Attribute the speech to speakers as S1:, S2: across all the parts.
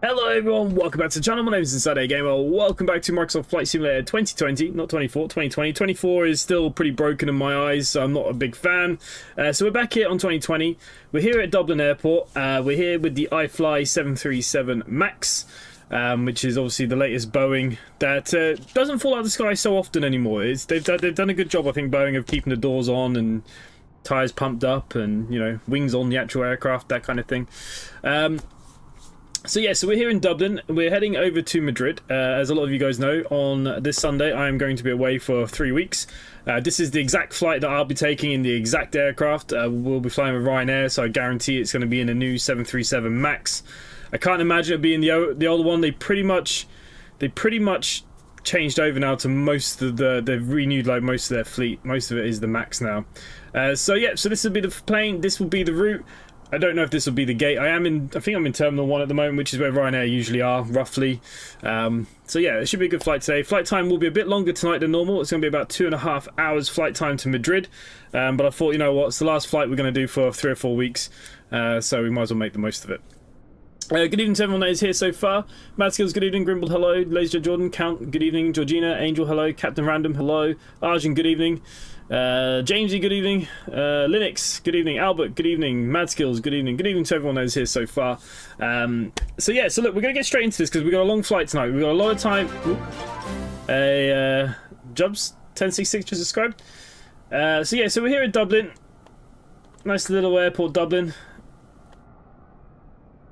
S1: Hello everyone, welcome back to the channel. My name is InsideAgameR. Welcome back to Microsoft Flight Simulator 2020, not 24, 2020. 24 is still pretty broken in my eyes, so I'm not a big fan. So we're back here on 2020. We're here at Dublin Airport. We're here with the iFly 737 MAX, which is obviously the latest Boeing that doesn't fall out of the sky so often anymore. They've done a good job, I think, Boeing, of keeping the doors on and tyres pumped up and, you know, wings on the actual aircraft, that kind of thing. So we're here in Dublin. We're heading over to Madrid. As a lot of you guys know, on this Sunday I am going to be away for 3 weeks. This is the exact flight that I'll be taking in the exact aircraft. We'll be flying with Ryanair, so I guarantee it's going to be in a new 737 MAX. I can't imagine it being the older one. They pretty much changed over now to most of they've renewed like most of their fleet. Most of it is the MAX now. So this will be the plane. This will be the route. I don't know if this will be the gate. I think I'm in Terminal 1 at the moment, which is where Ryanair usually are, roughly. So yeah, it should be a good flight today. Flight time will be a bit longer tonight than normal. It's going to be about 2.5 hours flight time to Madrid. But I thought, you know what, it's the last flight we're going to do for 3 or 4 weeks. So we might as well make the most of it. Good evening to everyone that is here so far. Mad Skills, good evening. Grimble, hello. Laser Jordan, Count, good evening. Georgina, Angel, hello. Captain Random, hello. Arjun, good evening. Jamesy, good evening. Linux, good evening. Albert, good evening. Mad Skills, good evening. Good evening to everyone that is here so far. So look, we're going to get straight into this because we've got a long flight tonight. We've got a lot of time. Jobs 1066 just subscribed. So we're here at Dublin. Nice little airport, Dublin.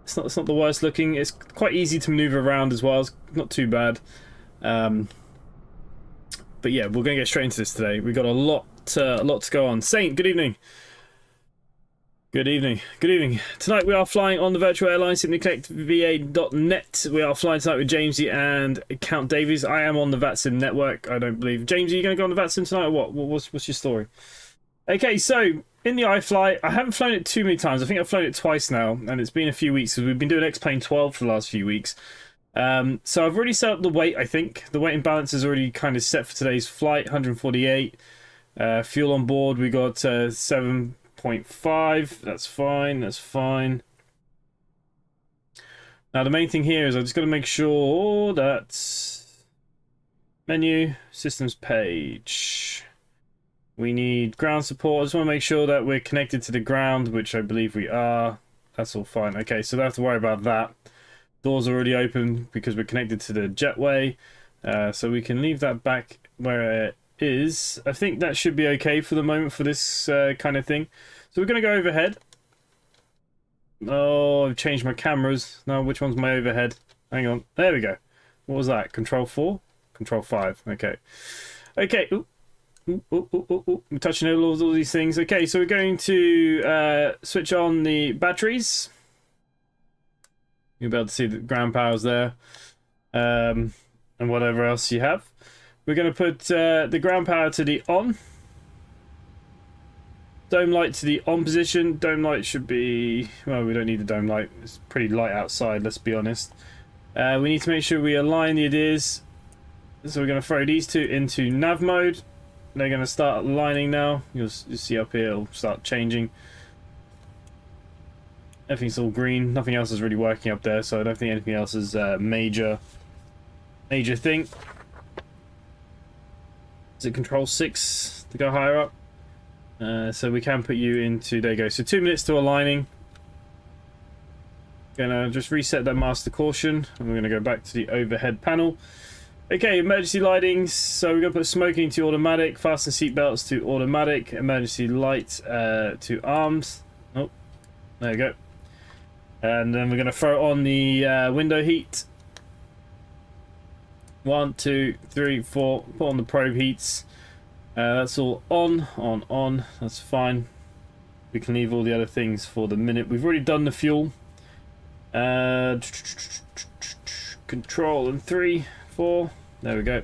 S1: It's not the worst looking. It's quite easy to maneuver around as well. It's not too bad. But yeah, we're going to get straight into this today. We've got a lot to go on. Saint, good evening. Good evening. Good evening. Tonight we are flying on the virtual airline, simplycollectva.net. We are flying tonight with Jamesy and Count Davies. I am on the Vatsim network, I don't believe. Jamesy, are you going to go on the Vatsim tonight or what? What's your story? Okay, so in the iFly, I haven't flown it too many times. I think I've flown it twice now, and it's been a few weeks because we've been doing X-Plane 12 for the last few weeks. So I've already set up the weight, I think. The weight and balance is already kind of set for today's flight, 148. Fuel on board, we got 7.5. That's fine, that's fine. Now the main thing here is I just got to make sure that menu, systems page. We need ground support. I just want to make sure that we're connected to the ground, which I believe we are. That's all fine. Okay, so don't have to worry about that. Doors are already open because we're connected to the jetway. So we can leave that back where it is. I think that should be okay for the moment for this kind of thing. So we're going to go overhead. Oh, I've changed my cameras. Now, which one's my overhead? Hang on. There we go. What was that? Control 4? Control 5. Okay. Okay. Ooh. I'm touching all these things. Okay, so we're going to switch on the batteries. You'll be able to see the ground powers there, and whatever else you have. We're going to put the ground power to the on. Dome light to the on position. Dome light should be... Well, we don't need the dome light. It's pretty light outside, let's be honest. We need to make sure we align the IDs. So we're going to throw these two into nav mode. They're going to start aligning now. You'll see up here, it'll start changing. Everything's all green. Nothing else is really working up there, so I don't think anything else is a major thing. Is it control 6 to go higher up? So we can put you into... There you go. So 2 minutes to aligning. Gonna just reset that master caution, and we're going to go back to the overhead panel. Okay, emergency lighting. So we're going to put smoking to automatic, fasten seatbelts to automatic, emergency light to arms. Oh, there you go. And then we're going to throw on the window heat. 1, 2, 3, 4. Put on the probe heats. That's all on. That's fine. We can leave all the other things for the minute. We've already done the fuel. Control and 3, 4. There we go.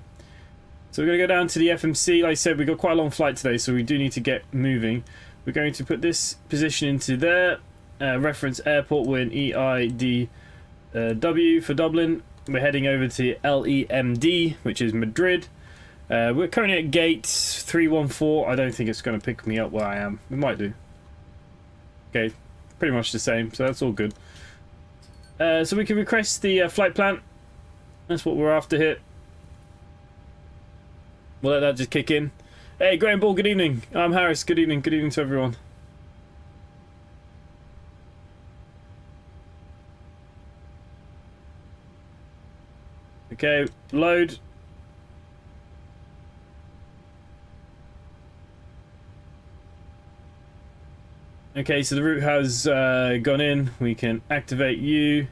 S1: So we're going to go down to the FMC. Like I said, we've got quite a long flight today, so we do need to get moving. We're going to put this position into there. Reference airport, we're in EIDW for Dublin. We're heading over to LEMD, which is Madrid. We're currently at gate 314. I don't think it's going to pick me up where I am. It might do. Okay, pretty much the same, so that's all good. So we can request the flight plan. That's what we're after here. We'll let that just kick in. Hey, Graham Ball, good evening. I'm Harris, good evening. Good evening to everyone. Okay, load. Okay, so the route has gone in. We can activate you.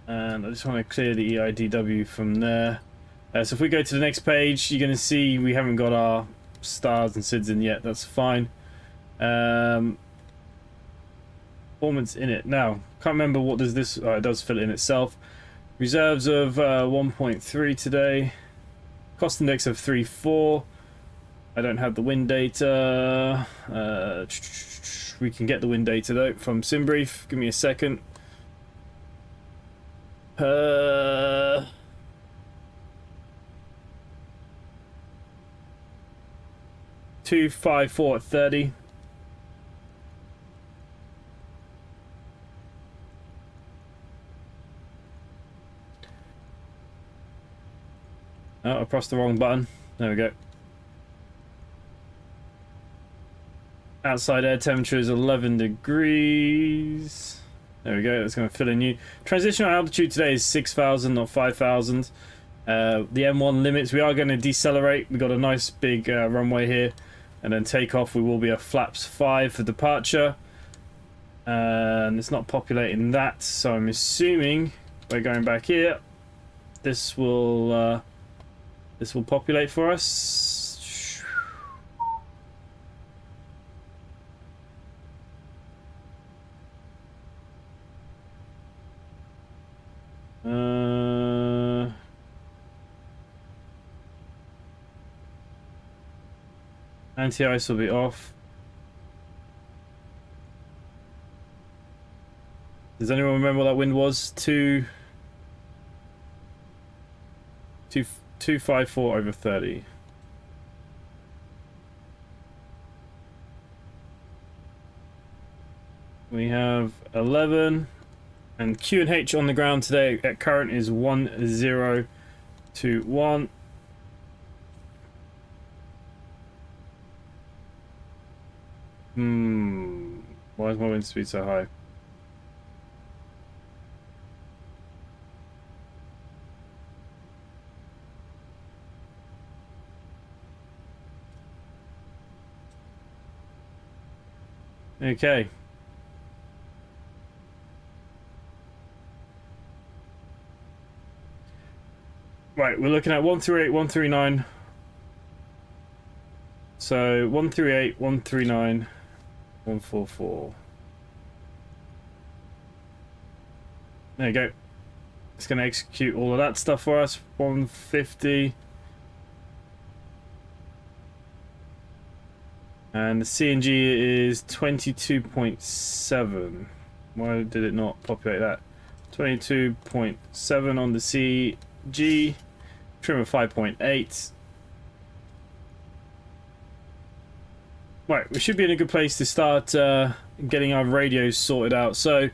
S1: And I just want to clear the EIDW from there. So if we go to the next page, you're going to see we haven't got our stars and SIDS in yet. That's fine. Performance in it. Now, can't remember what does this... Oh, it does fill it in itself. Reserves of 1.3 today. Cost index of 3.4. I don't have the wind data. We can get the wind data though from SimBrief. Give me a second. 254 at 30. Oh, I pressed the wrong button. There we go. Outside air temperature is 11 degrees. There we go, that's going to fill in you. Transitional altitude today is 6,000, not 5,000. The M1 limits, we are going to decelerate. We've got a nice big runway here. And then takeoff, we will be a flaps 5 for departure. And it's not populating that, so I'm assuming we're going back here. This will populate for us. Anti-ice will be off. Does anyone remember what that wind was? 254 over 30. We have 11. And Q and H on the ground today at current is 1021. Why is my wind speed so high? Okay. Right, we're looking at 138, 139. So 138, 139, 144. There you go. It's going to execute all of that stuff for us. 150. And the CNG is 22.7. Why did it not populate that? 22.7 on the CG. Trim of 5.8. Right, we should be in a good place to start getting our radios sorted out. So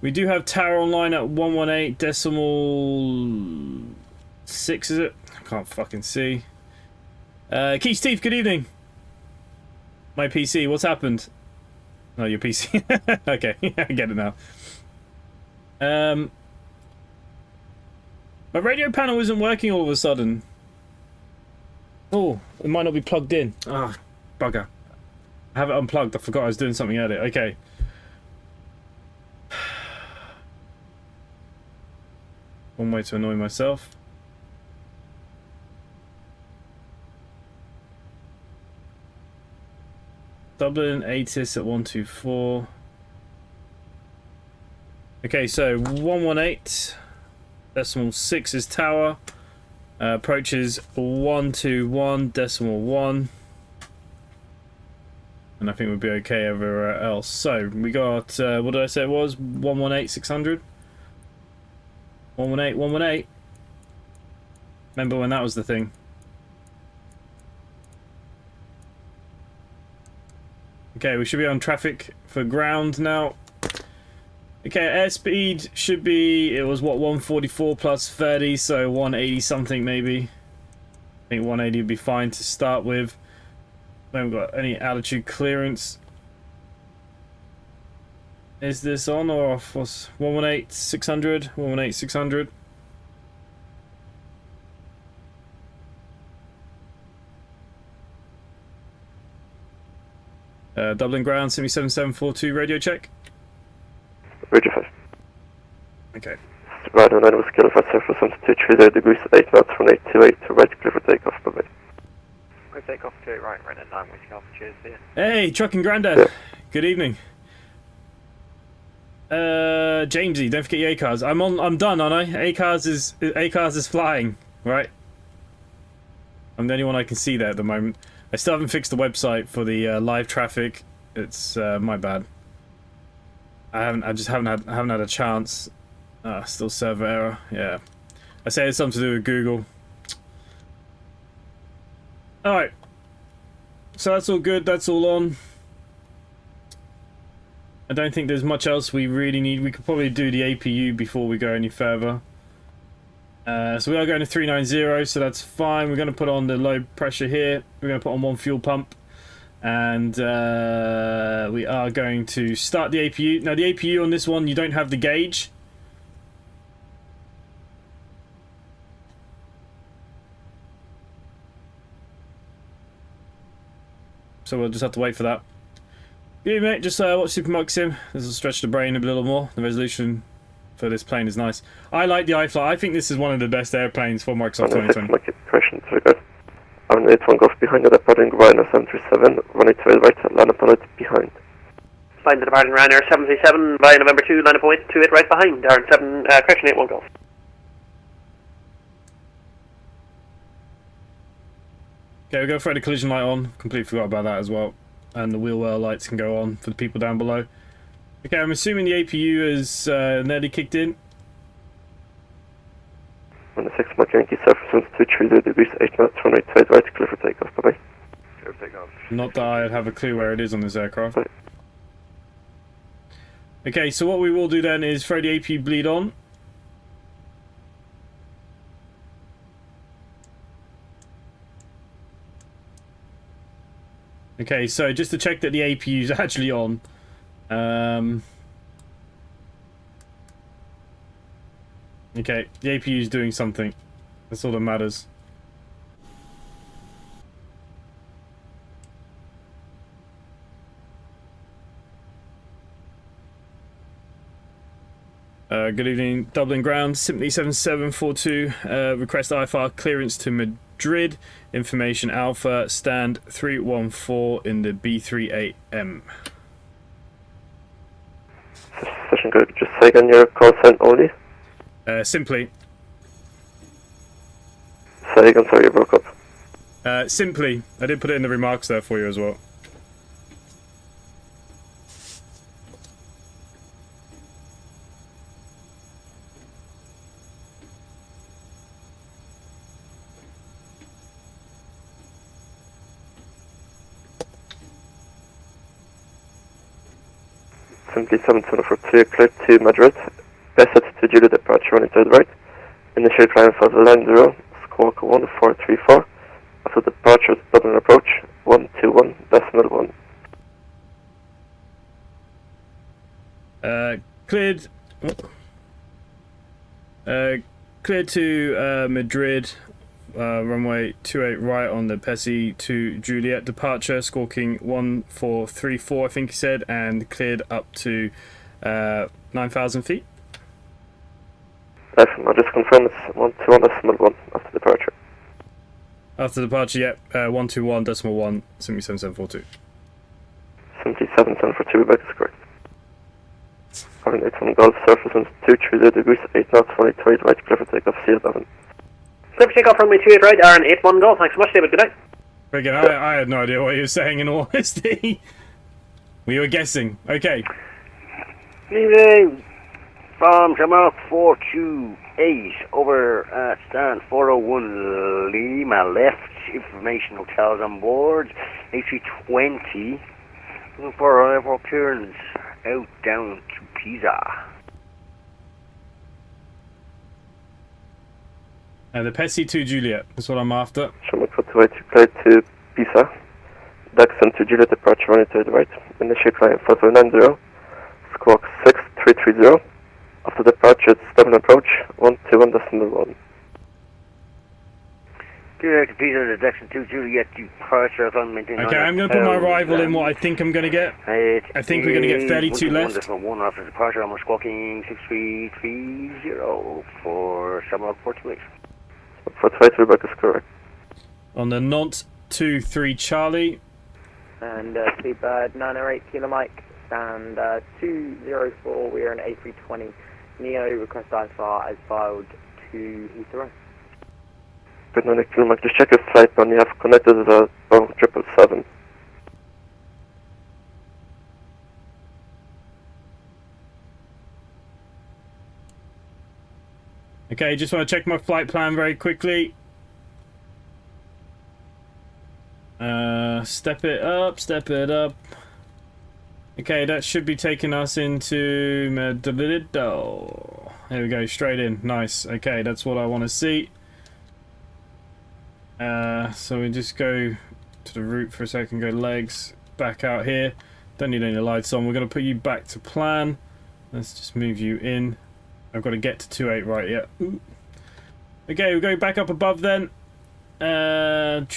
S1: we do have tower online at 118.6, is it? I can't fucking see. Key Steve, good evening. My PC, what's happened? Oh, your PC. Okay, I get it now. My radio panel isn't working all of a sudden. Oh, it might not be plugged in. Ah, bugger. I have it unplugged. I forgot I was doing something earlier. Okay. One way to annoy myself. Dublin, ATIS at 124. Okay, so 118. Decimal 6 is tower. Approaches 121 decimal 1. And I think we'll be okay everywhere else. So we got, what did I say it was? 118, 600? 118, 118. Remember when that was the thing? Okay, we should be on traffic for ground now. Okay, airspeed should be, it was what, 144 plus 30, so 180 something maybe. I think 180 would be fine to start with. We haven't got any altitude clearance. Is this on or off? What's 118 600? 118 600. Dublin ground, 7742 radio check.
S2: Radio 5.
S1: Okay.
S2: Right on 9 was kilo for surface on 230 degrees, 8 knots from 828 to right, clear for takeoff, bye-bye.
S3: Clear takeoff to right, right at 9 with Alpha, cheers, see ya.
S1: Hey, Trucking Grandad.
S2: Yeah.
S1: Good evening. Jamesy, don't forget your A-cars. I'm done, aren't I? A-cars is flying, right? I'm the only one I can see there at the moment. I still haven't fixed the website for the live traffic. It's my bad. I just haven't had a chance. Still server error. Yeah. I say it's something to do with Google. Alright. So that's all good, that's all on. I don't think there's much else we really need. We could probably do the APU before we go any further. So we are going to 390, so that's fine. We're going to put on the low pressure here. We're going to put on one fuel pump. And we are going to start the APU. Now the APU on this one, you don't have the gauge. So we'll just have to wait for that. Good evening, mate. Just watch Supermarket Sim. This will stretch the brain a little more. The resolution for this plane is nice. I like the iFly. I think this is one of the best airplanes for Microsoft 2020.
S2: Correction, trigger. On 81 Golf behind the departing Ryanair 737, running to the right, line up on it behind.
S3: Find the departing Ryanair 737 by November 2, line up on to it right behind, Darren 7, correction 81 Golf.
S1: Okay, we're going to throw the collision light on. Completely forgot about that as well. And the wheel well lights can go on for the people down below. Okay, I'm assuming the APU is nearly kicked in.
S2: On the 6 Mach Yankee surface on 230 degrees, 8 knots from right side right, clear for takeoff, bye-bye.
S3: Clear for takeoff.
S1: Not that I have a clue where it is on this aircraft.
S2: Right.
S1: Okay, so what we will do then is throw the APU bleed on. Okay, so just to check that the APU is actually on. Okay, the APU is doing something. That's all that matters. Good evening, Dublin ground, simply 7742, request iFly clearance to Madrid, information Alpha, stand 314 in the B38M.
S2: Session good, just say again your call sign only.
S1: Simply.
S2: Say again, sorry you broke up.
S1: Simply. I did put it in the remarks there for you as well.
S2: Simply 7742, clear to Madrid. Best set to Julia departure running to the right. Initial climb for the line 0, squawk 1434. After departure, Dublin approach 121 decimal 1.
S1: Cleared. clear to Madrid, runway 28 right on the PESI to Juliet departure, squawking 1434, I think he said, and cleared up to 9,000 feet.
S2: I'll just confirm it's 121.1 after departure.
S1: After departure, yep, 121.1, 77742.
S2: 77742, Quebec is correct. Having 81 Golf, surface winds 230 degrees, 8 knots, 20 right, clear for takeoff, see you at 11.
S3: Clear for takeoff, runway 28 right, Aaron 81 Golf. Thanks so much, David. Good night.
S1: Again, I had no idea what he was saying in all honesty. We were guessing. Okay.
S4: Evening from Tomhawk 428 over at stand 401 Lima left. Information hotels on board. A320. Looking for airport clearance out down to Pisa.
S1: The PESI to Juliet. That's what I'm after.
S2: Shamrock 428, clear to Pisa. Daxon to Juliet departure, running to the right. Initial climb 5090. Squawk 6330. After departure, it's Dublin approach 121.1.
S4: Clear to Pisa, the Daxon 2 Juliet departure on maintain.
S1: Okay, I'm going to put my arrival in what I think I'm going to get. I think we're going to get 32 left.
S4: One after departure, I'm squawking 6330 for Shamrock 428.
S2: 428, Quebec is correct.
S1: On the Nantes 23 Charlie.
S5: And Seabird 908 Kilo Mike, stand 204, we are an A320 Neo, request iFly as filed to Heathrow.
S2: Good night, Kilmac. Just check your flight plan. You have connected to the Boeing 777.
S1: Okay, just want to check my flight plan very quickly. Step it up, step it up. Okay, that should be taking us into Madrid. Oh, there we go, straight in. Nice. Okay, that's what I want to see. So we just go to the route for a second, go legs, back out here. Don't need any lights on. We're going to put you back to plan. Let's just move you in. I've got to get to 28 right, yeah. Ooh. Okay, we'll go back up above then. I'm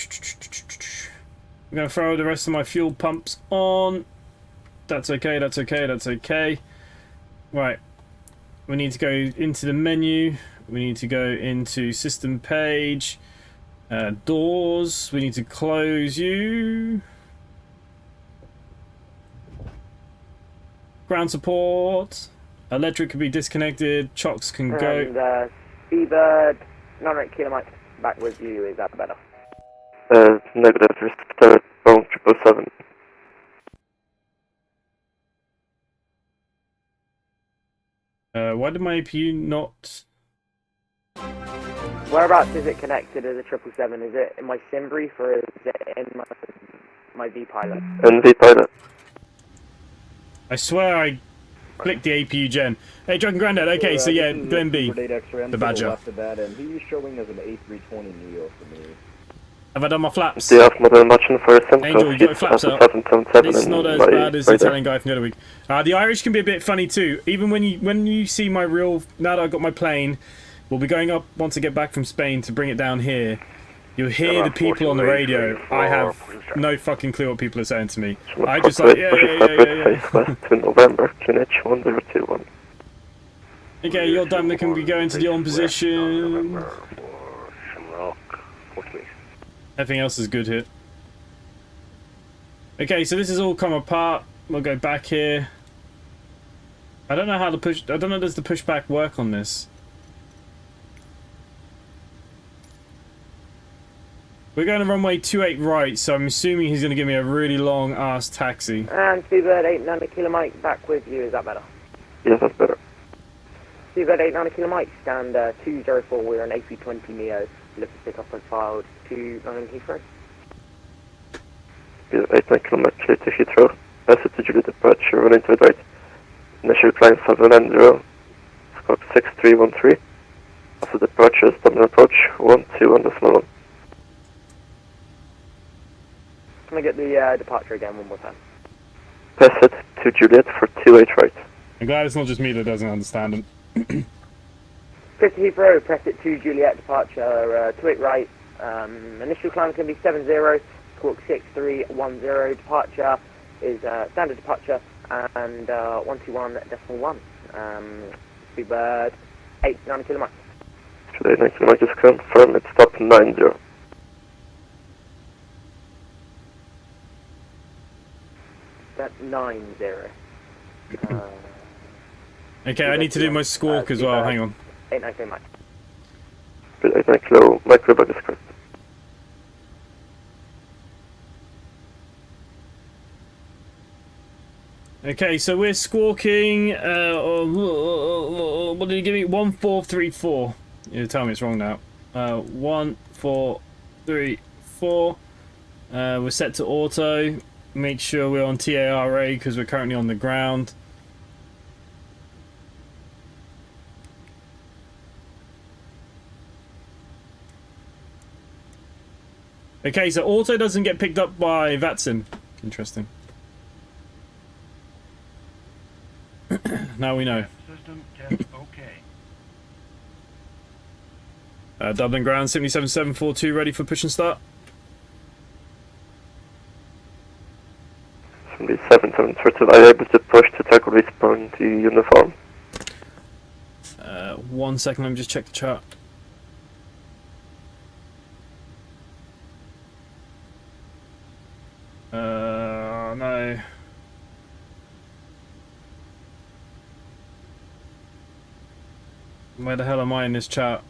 S1: going to throw the rest of my fuel pumps on. That's okay, that's okay, that's okay. Right. We need to go into the menu. We need to go into system page. Doors. We need to close you. Ground support. Electric can be disconnected. Chocks can go.
S5: And Seabird 908 Kilo Mike, back with you, is that better?
S2: Negative, restart Boeing 777.
S5: Uh,
S1: Why did my APU not...
S5: Whereabouts is it connected as a 777? Is it in my sim brief or is it in my V-pilot?
S2: And V-pilot.
S1: I swear I clicked the APU gen. Hey, Drunken Grandad. Okay, so yeah, Glen B, the Badger.
S6: Left of that, and he's showing as an A320 Neo for me.
S1: Have I done my flaps?
S2: Do you have model matching for a sim?
S1: Angel, you got your flaps out.
S2: 777
S1: It's not as bad as the Italian guy from the other week. The Irish can be a bit funny too. Even when you see my real... Now that I've got my plane, we'll be going up once I get back from Spain to bring it down here. You'll hear the people on the radio. I have no fucking clue what people are saying to me. I just like, yeah.
S2: West to November, QNH 1021.
S1: Okay, you're done. They can be going to the on position. Everything else is good here. Okay, so this has all come apart. We'll go back here. I don't know how the push... I don't know does the pushback work on this. We're going to runway 28 right, so I'm assuming he's going to give me a really long ass taxi.
S5: And Seabird 890 Kilo Mike, back with you, is that better?
S2: Yes, that's better.
S5: Seabird 890 Kilo Mike, stand 204, we're an A320 Neo, lift pick up and filed to London Heathrow.
S2: 89 kilometers clear to Heathrow. Message to Juliet departure, running to the right. Initial climb 790, squawk 6313. After departure, Dublin approach 121.1.
S5: Can I get the departure again one more time?
S2: Pass it to Juliet for 28 right.
S1: I'm glad it's not just me that doesn't understand him.
S5: 50 Heathrow, press it 2 Juliet, departure 28 right. Initial climb is going to be 70, squawk 6310, departure is standard departure, and 121.1. Speedbird 890 kilometers.
S2: Today 90 kilometers confirm, it's stop 90.
S5: That's 90.
S1: Okay, I need to do my squawk as well. Hang on.
S5: 890 kilometers.
S2: 890 kilo, microbug is correct.
S1: Okay, so we're squawking. What did he give me? 1434. You tell me it's wrong now. 1434. We're set to auto. Make sure we're on TARA because we're currently on the ground. Okay, so auto doesn't get picked up by Vatsim. Interesting. Now we know.
S4: System test okay.
S1: Dublin ground 77742 ready for push and start.
S2: 77732, are you able to push to tackle respawn to uniform?
S1: 1 second, let me just check the chart. No. Where the hell am I in this chart?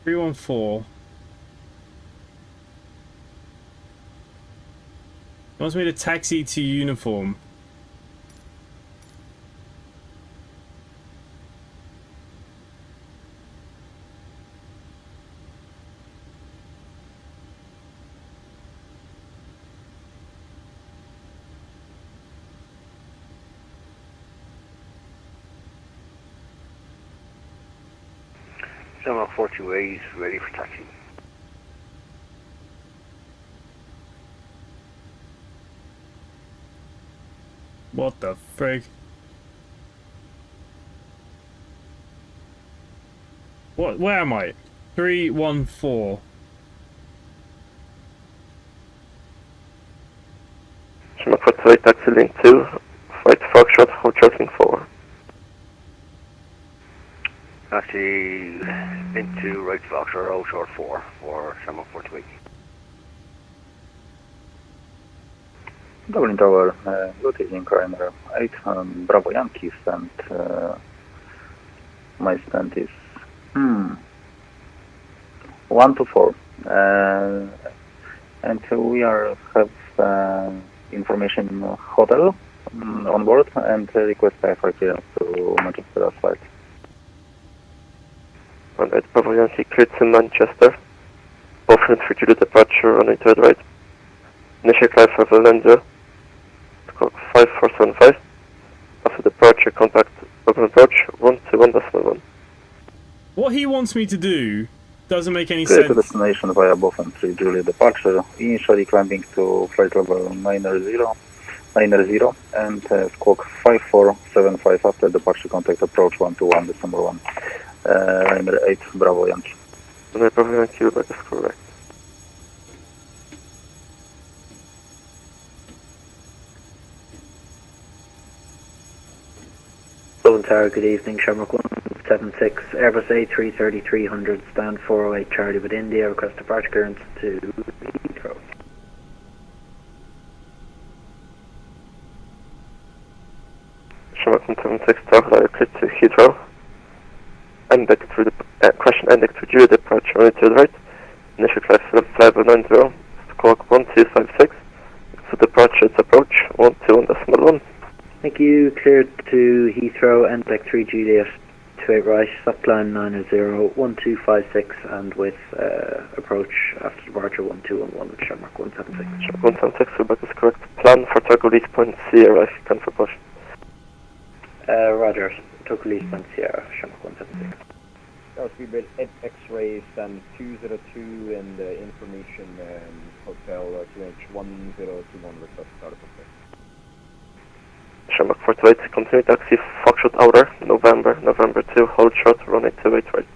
S1: Three 314. He wants me to taxi to uniform.
S4: Tomhawk 42A is ready for taxi.
S1: What the frig? What? Where am I? 314.
S2: Tomhawk 48, taxi link 2, flight Foxtrot, hold tracking 4.
S4: Taxi into right Fox or out short 4 for Tomhawk 48.
S7: Dublin Tower, good evening, Ryanair 8, Bravo Yankee stand, my stand is 1 to 4, and we have information hotel on board and request iFly clearance to Manchester as flight.
S2: Alright, Bravo Yankee cleared to Manchester, both for due to departure on a third right. Initial climb for Valencia, 5475. After departure, contact open approach 121.1.
S1: What he wants me to do doesn't make any
S7: Clear to
S1: sense.
S7: destination via Boeing 3 Juliet departure, initially climbing to flight level 90, and squawk 5475 after departure, contact approach 121 December 1. Ryanair 8, Bravo Yankee.
S2: Alright, Bravo Yankee, that is correct.
S8: Dublin Tower, good evening, Shamrock 176, Airbus A330-300, stand 408 Charlie with India, request departure clearance to Heathrow.
S2: Shamrock 176, Tower, cleared to Heathrow. Endec through the question endec to due departure on a third right. Initial climb 5090, squawk 1256. For departure, it's approach 121.1.
S8: Thank you, cleared to Heathrow, Endec 3 Juliet 28 right, stop climb 90, 1256, and with approach after departure 1211 with Shamrock 176.
S2: Shamrock 176, feedback is correct. Plan for Turkey release point Sierra if you can for push.
S8: Roger, took release point Sierra, Shamrock 176.
S6: Speedbird X-ray stand 202 and information hotel QH1021 request start of okay.
S2: Shamrock 48, continue taxi Foxtrot outer, November 2, hold short, run 828 right.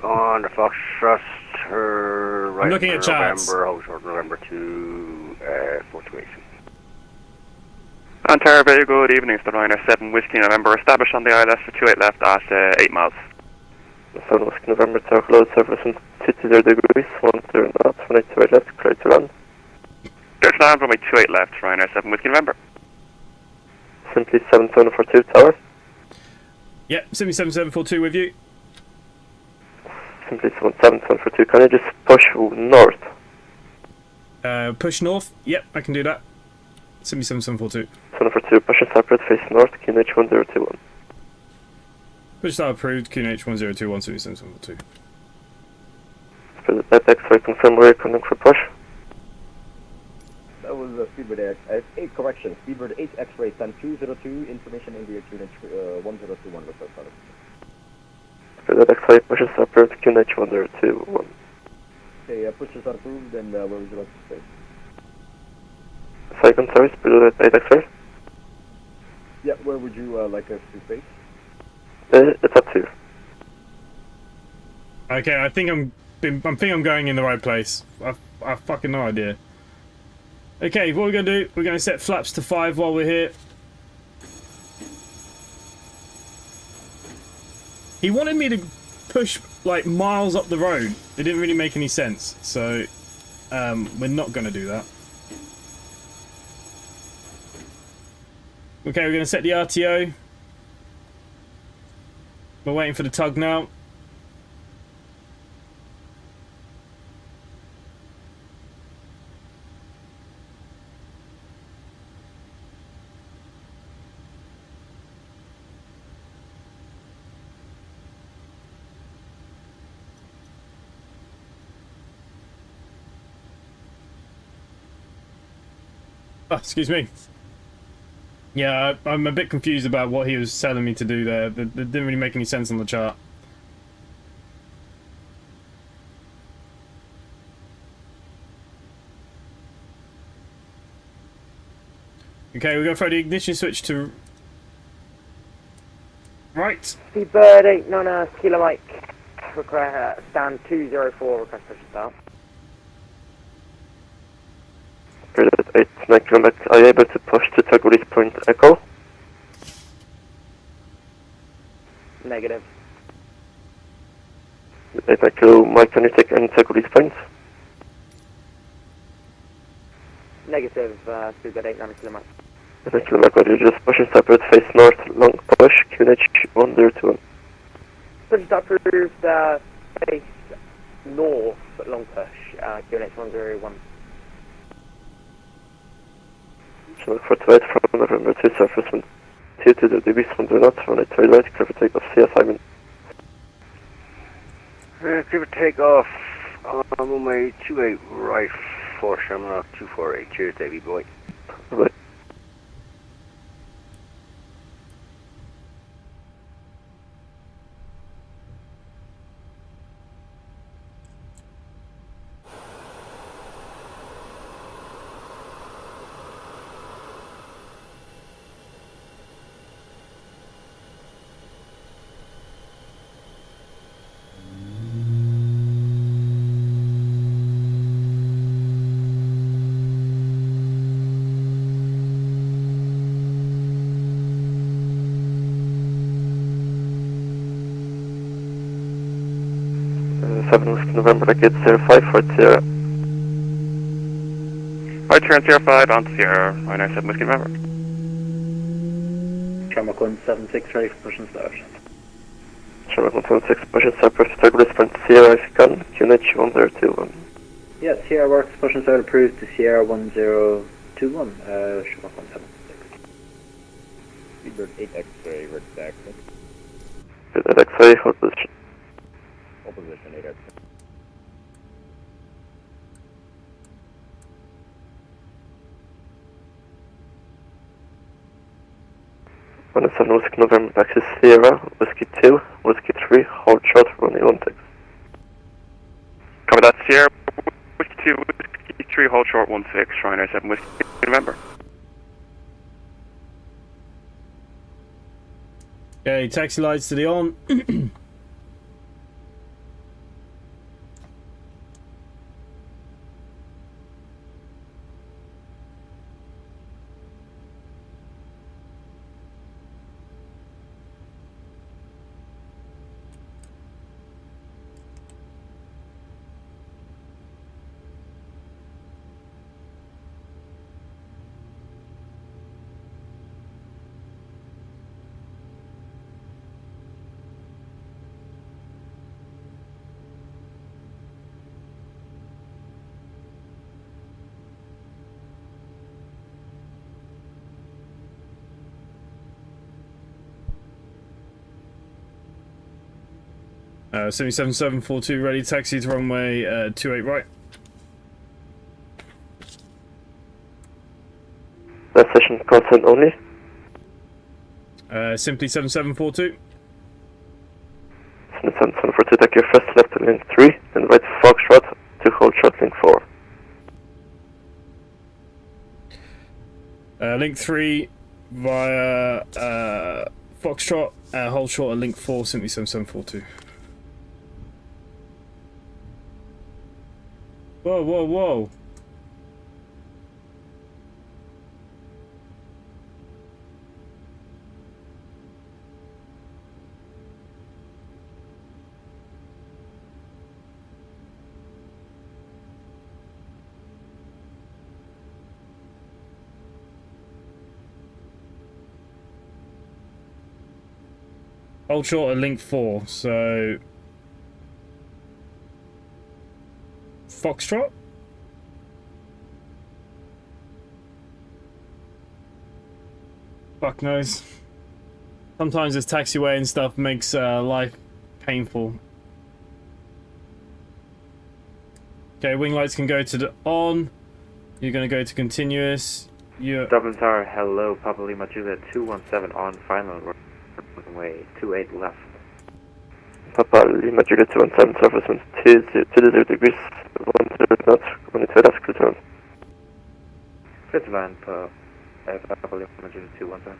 S4: On the Foxtrot, right.
S1: I'm looking at charts.
S4: November, hold short, November 2, 428.
S9: Ontario, very good evening. It's the Ryanair 7 Whiskey November. Established on the ILS for 28 left at 8 miles.
S2: 7 Whiskey November, tower load surface in 20 degrees, 10 knots, 182 left, clear to land.
S9: Clear to land, runway 28 left, Ryanair 7 Whiskey November.
S2: Simply 7742 tower.
S1: Yep, Simply 7742 with you.
S2: Simply 7742, can you just push north?
S1: Push north. Yep, I can do that. Simply 7742.
S2: 742, push and separate, face north, QNH 1021.
S1: Push start approved, QNH 1021, Simply 7742.
S2: For the that X-ray, confirm where you're coming for push.
S6: That was Speedbird 8 correction. Speedbird 8 X-ray stand 202, information in the QNH 1021 request start of okay.
S2: For that X-ray, push and separate, QNH 1021.
S6: Okay, pushes are approved, and where would you like to stay?
S2: Second service, below that 8 X-ray.
S6: Yeah, where would you like us to stay?
S2: It's up to you.
S1: Okay, I think I'm going in the right place. I've fucking no idea. Okay, what we're gonna do? We're gonna set flaps to 5 while we're here. He wanted me to push like miles up the road. It didn't really make any sense, so we're not gonna do that. Okay, we're gonna set the RTO. We're waiting for the tug now. Oh, excuse me. Yeah, I'm a bit confused about what he was telling me to do there. It didn't really make any sense on the chart. Okay, we're going to throw the ignition switch to right.
S5: Speedbird 8 Nana Kilo Mike, request, stand 204, request push start.
S2: For that 8 km, are you able to push to tug release point Echo?
S5: Negative.
S2: 8 kilo Mike, can you take any tug release points?
S5: Negative, Speedbird 8 Nana Kilo Mike.
S2: 8 kilo Mike, you just push and separate, face north, long push, QNH 1021.
S5: Push start approved, face north, long push, QNH 101.
S2: So 48 from November 2, surface wind 2 degrees, 1 knots, 182 right, clear for takeoff, see assignment.
S4: Clear for takeoff on runway 28 right for Shamrock 248. Cheers, Davey boy.
S2: Right. November, like it's 05 for Sierra.
S9: Right, turn 05 on Sierra, Ryanair 7 Whiskey November.
S8: Shamrock 176 ready for push and start.
S2: Shamrock 176, push and start, push tug release point Sierra if you can, QNH 1021.
S8: Yeah, Sierra works, push and start approved to Sierra 1021, Shamrock 176.
S6: Speedbird 8 X-ray, red taxi.
S2: Good, 8 X-ray, hold position.
S6: Hold position, 8 X-ray.
S2: Runway 7 Whiskey November, taxi Sierra, Whiskey 2, Whiskey 3, hold short, runway 16.
S9: Cover that, Sierra. Whiskey 2, Whiskey 3, hold short 16, Ryanair 7 Whiskey November.
S1: Okay, taxi lights to the on. . 77742 ready, taxi to runway 28 right.
S2: Last session, consent only.
S1: Simply 7742.
S2: 77742, take your first left to link 3, then right Foxtrot to hold short link 4.
S1: Link 3 via Foxtrot, hold short at link 4, simply 7742. Whoa, whoa, whoa. Hold short at link 4, so Foxtrot? Fuck knows. Sometimes this taxiway and stuff makes life painful. Okay, wing lights can go to the on. You're gonna go to continuous. You're
S10: Dublin Tower, hello, Papa Lima Juliet 217 on final runway 28 left.
S2: Papa Lima Juliet 217, surface wind 20 degrees, 10 knots, runway 2 left, clear to land.
S10: Clear to land, Papa Lima Juliet 217.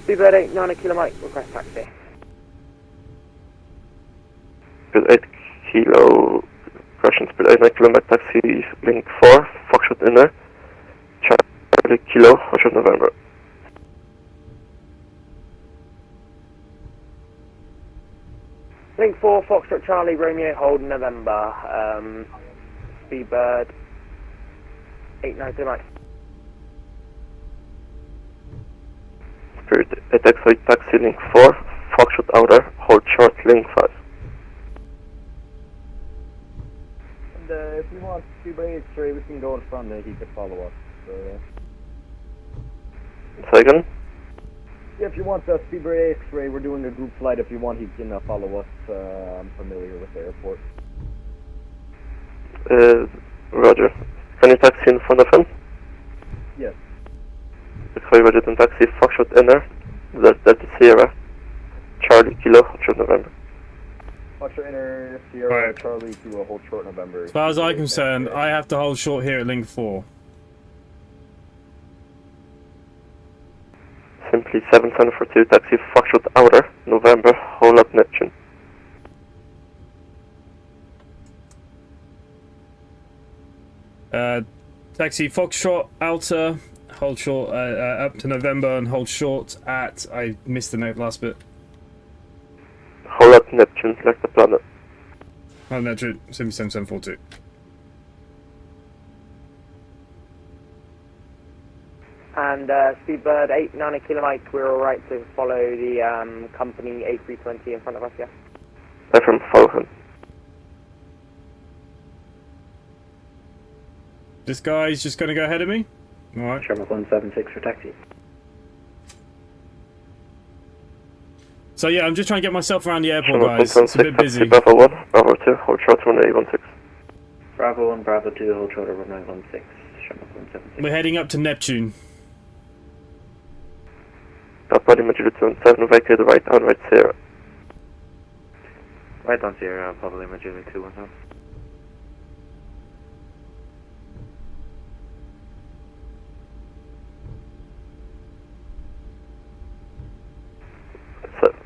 S5: Speedbird 8, 9 kilo Mike, request taxi.
S2: Speed 8 kilo, Russian speed 8 kilometer taxi link 4, Foxtrot inner, Charlie Kilo, Hoshot November.
S5: Link 4, Foxtrot Charlie, Romeo, hold November. Speedbird 8, 9 kilo Mike.
S2: Spirit 8 X-ray taxi link 4, Foxtrot outer, hold short link 5.
S6: And if you want Speedbird 8 we can go in front he could follow us.
S2: Second?
S6: Yeah, if you want Speedbird X-ray, we're doing a group flight. If you want, he can follow us. I'm familiar with the airport.
S2: Roger. Can you taxi in front of him?
S6: Yes.
S2: X-ray Roger and taxi, Foxtrot inner, Delta Sierra, Charlie Kilo, Hoshot November.
S6: Foxtrot inner, Sierra,
S1: Right.
S6: Charlie to hold short November.
S1: as far as I'm concerned, I have to hold short here at link 4.
S2: Simply 7742, taxi, Foxtrot outer, November, hold up Neptune.
S1: Taxi Foxtrot outer, hold short up to November and hold short at, I missed the note last bit.
S2: Hold at Neptune, select the planet.
S1: Oh, Madrid, 77742.
S5: And Speedbird 890 Kilo Mike, we're alright to follow the company A320 in front of us, yeah?
S2: From follow him.
S1: This guy's just going to go ahead of me? Alright.
S8: Shamrock 176 for taxi.
S1: So yeah, I'm just trying to get myself around the airport, guys. It's a bit busy.
S2: Bravo 1, Bravo 2, hold short runway 16.
S8: Bravo 1, Bravo 2, hold short runway 16. Shamrock 176.
S1: We're heading up to Neptune.
S2: Body Madrid 217, vacate the right on right Sierra.
S10: Right on Sierra, probably Madrid 217.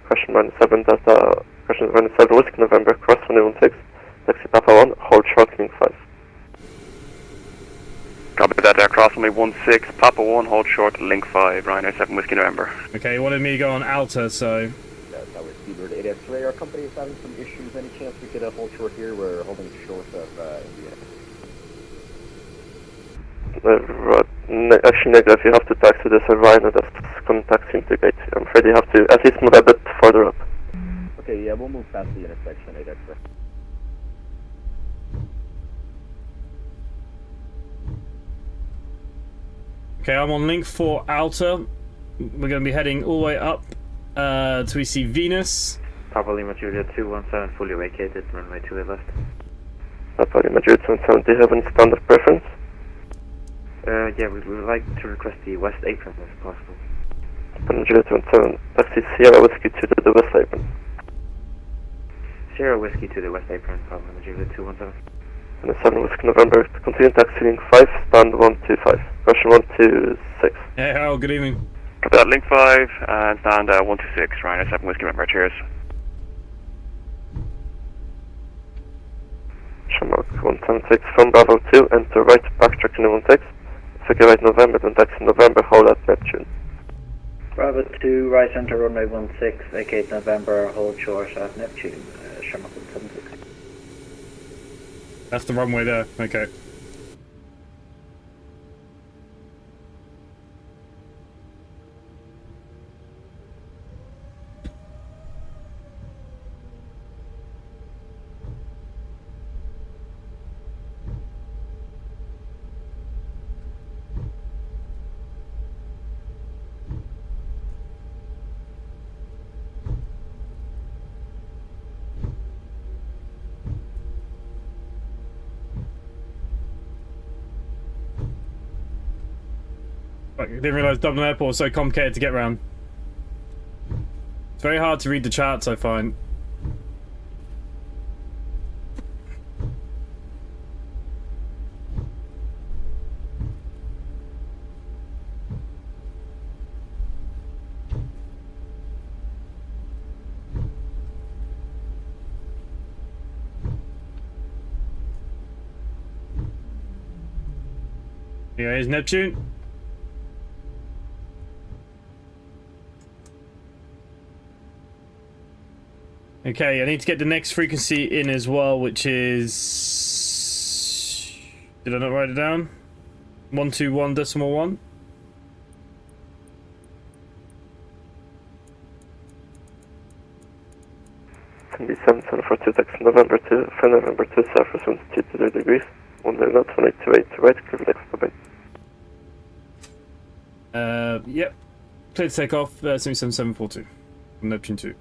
S2: Question minus 7, Delta, question minus 7, Whiskey November, cross 116, taxi Papa 1, hold short, King 5.
S9: Copy that, cross only 16, Papa 1, hold short, link 5, Ryanair 7 Whiskey November.
S1: Okay, he wanted me to go on Alta, so...
S6: That was Speedbird 8 X-ray. Our company is having some issues. Any chance we could hold short here? We're holding short of India.
S2: Actually, negative, you have to taxi this Ryanair that's contacting the gate. I'm afraid you have to at least move a bit further up.
S6: Okay, yeah, we'll move past the intersection 8 X-ray.
S1: Okay, I'm on link 4 Alta. We're going to be heading all the way up till we see Venus.
S10: Papa Lima Julia 217, fully vacated, runway 28 left.
S2: Papa Lima Julia 217, do you have any standard preference?
S10: Yeah, we would like to request the west apron if possible.
S2: Papa Lima Julia 217, taxi Sierra Whiskey to the west apron.
S10: Sierra Whiskey to the west apron, Papa Lima Julia 217.
S2: And the 7 Whiskey November, continue taxiing 5, stand 125, question 126.
S1: Hey, Harold, good evening.
S9: Copy that, link 5, and stand 126, Ryanair 7 Whiskey November, cheers.
S2: Shamrock 176 from Bravo 2, enter right, backtrack to 16. Figure right November, then taxi November, hold at Neptune.
S8: Bravo 2, right center runway 16, vacate November, hold short at Neptune. Shamrock 176.
S1: That's the runway there, okay. I didn't realise Dublin Airport was so complicated to get around. It's very hard to read the charts, I find. Yeah, here's Neptune. Okay, I need to get the next frequency in as well, which is... Did I not write it down? 121.1.
S2: For 2 taxi November 2, for November 2, surface 22 degrees, 1 0 knot, 128 to right, clear next to bay.
S1: Yep. Clear to take off, 77742 from Neptune 2.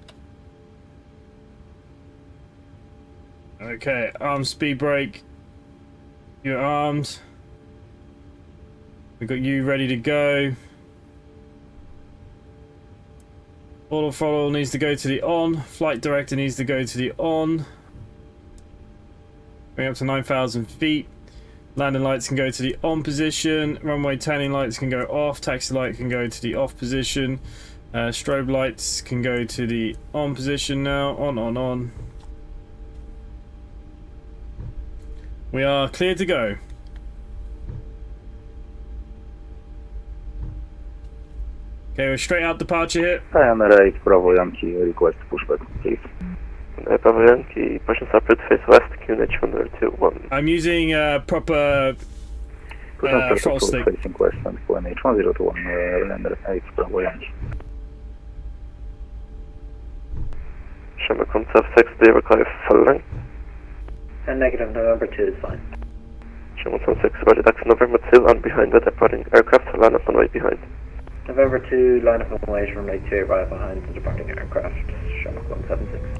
S1: Okay, arm speed brake. You're armed. We've got you ready to go. Auto throttle needs to go to the on. Flight director needs to go to the on. Bring up to 9,000 feet. Landing lights can go to the on position. Runway turning lights can go off. Taxi light can go to the off position. Strobe lights can go to the on position now. On. We are clear to go. Okay, we're straight out departure here.
S7: AMR 8, Bravo Yankee, request pushback, please.
S2: Bravo Yankee, pushing separate face west, QNH 1021.
S1: I'm using proper throttle stick.
S7: Facing west and QNH 1021, Lander 8, Bravo Yankee.
S2: Shamrock 176, do you require full length?
S8: And negative November 2 is fine.
S2: Shamrock 176, Roger, that's November 2 and behind the departing aircraft, line up and right behind.
S8: November 2, line up and wait, runway 2, right behind the departing aircraft. Shamrock 176.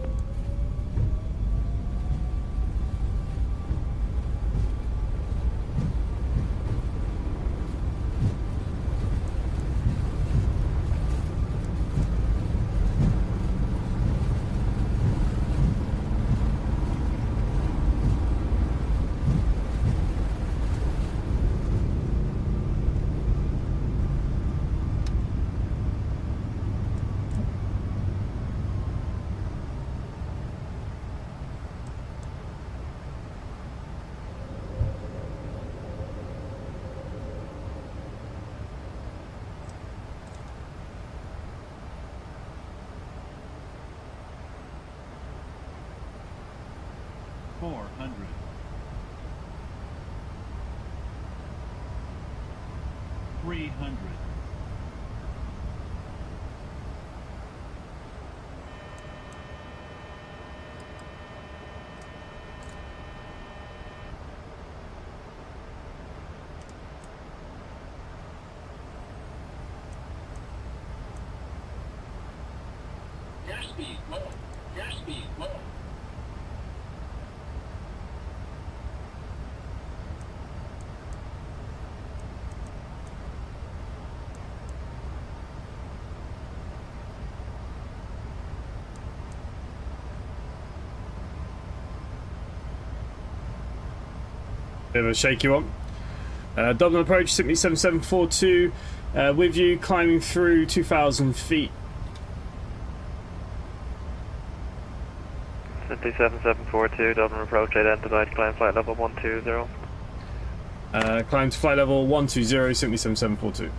S1: Bit of a shaky one. Dublin approach, simply 7742 with you, climbing through 2,000 feet.
S9: Simply 7742, Dublin approach, identified, climb flight level 120.
S1: Climb to flight level 120, simply 7742.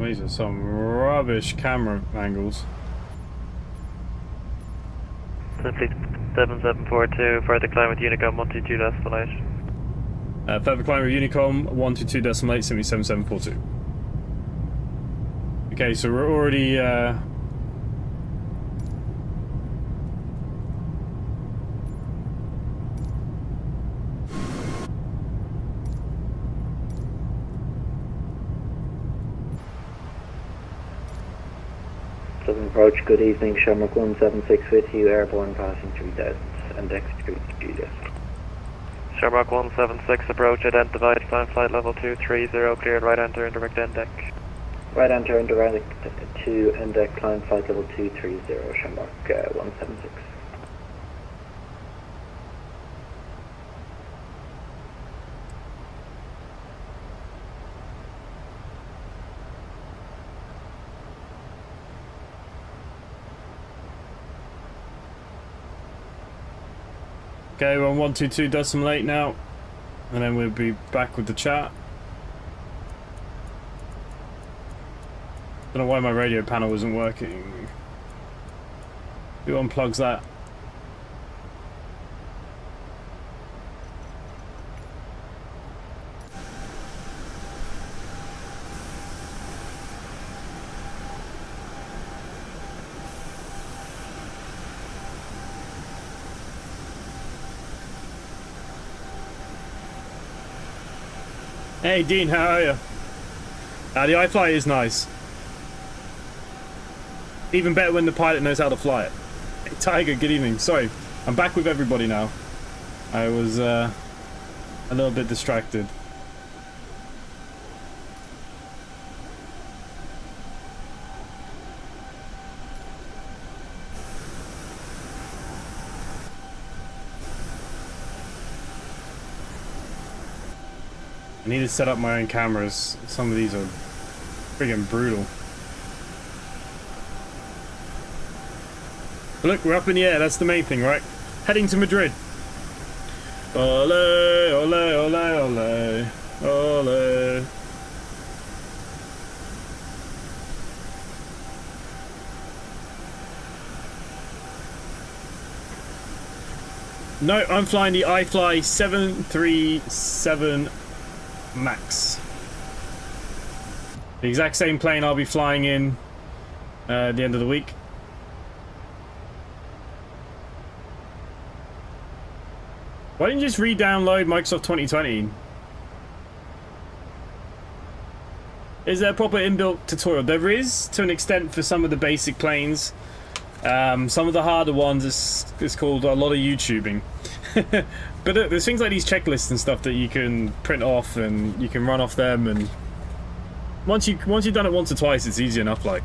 S1: These are some rubbish camera angles.
S9: Simply 7742, further climb with Unicom 122 destination.
S1: Further climb with Unicom 122.8, simply 7742. Okay, so we're already
S8: Dublin approach, good evening, Shamrock 176 with you, airborne passing 3000, index 3
S9: Shamrock 176 approach, identified, climb flight level 230, cleared right enter, indirect index.
S8: Right enter, indirect to index, climb flight level 230, Shamrock 176.
S1: okay, we're on 122.8 now, and then we'll be back with the chat. Don't know why my radio panel isn't working. Who unplugs that? Hey Dean, how are you? The iFly is nice. Even better when the pilot knows how to fly it. Hey Tiger, good evening. Sorry, I'm back with everybody now. I was a little bit distracted. I need to set up my own cameras. Some of these are friggin' brutal. But look, we're up in the air. That's the main thing, right? Heading to Madrid. Ole, ole, ole, ole, ole. No, I'm flying the iFly 737 Max. The exact same plane I'll be flying in at the end of the week. Why didn't you just re-download Microsoft 2020? Is there a proper inbuilt tutorial? There is, to an extent, for some of the basic planes. Some of the harder ones is called a lot of YouTubing. But there's things like these checklists and stuff that you can print off and you can run off them, and once you've done it once or twice, it's easy enough. Like,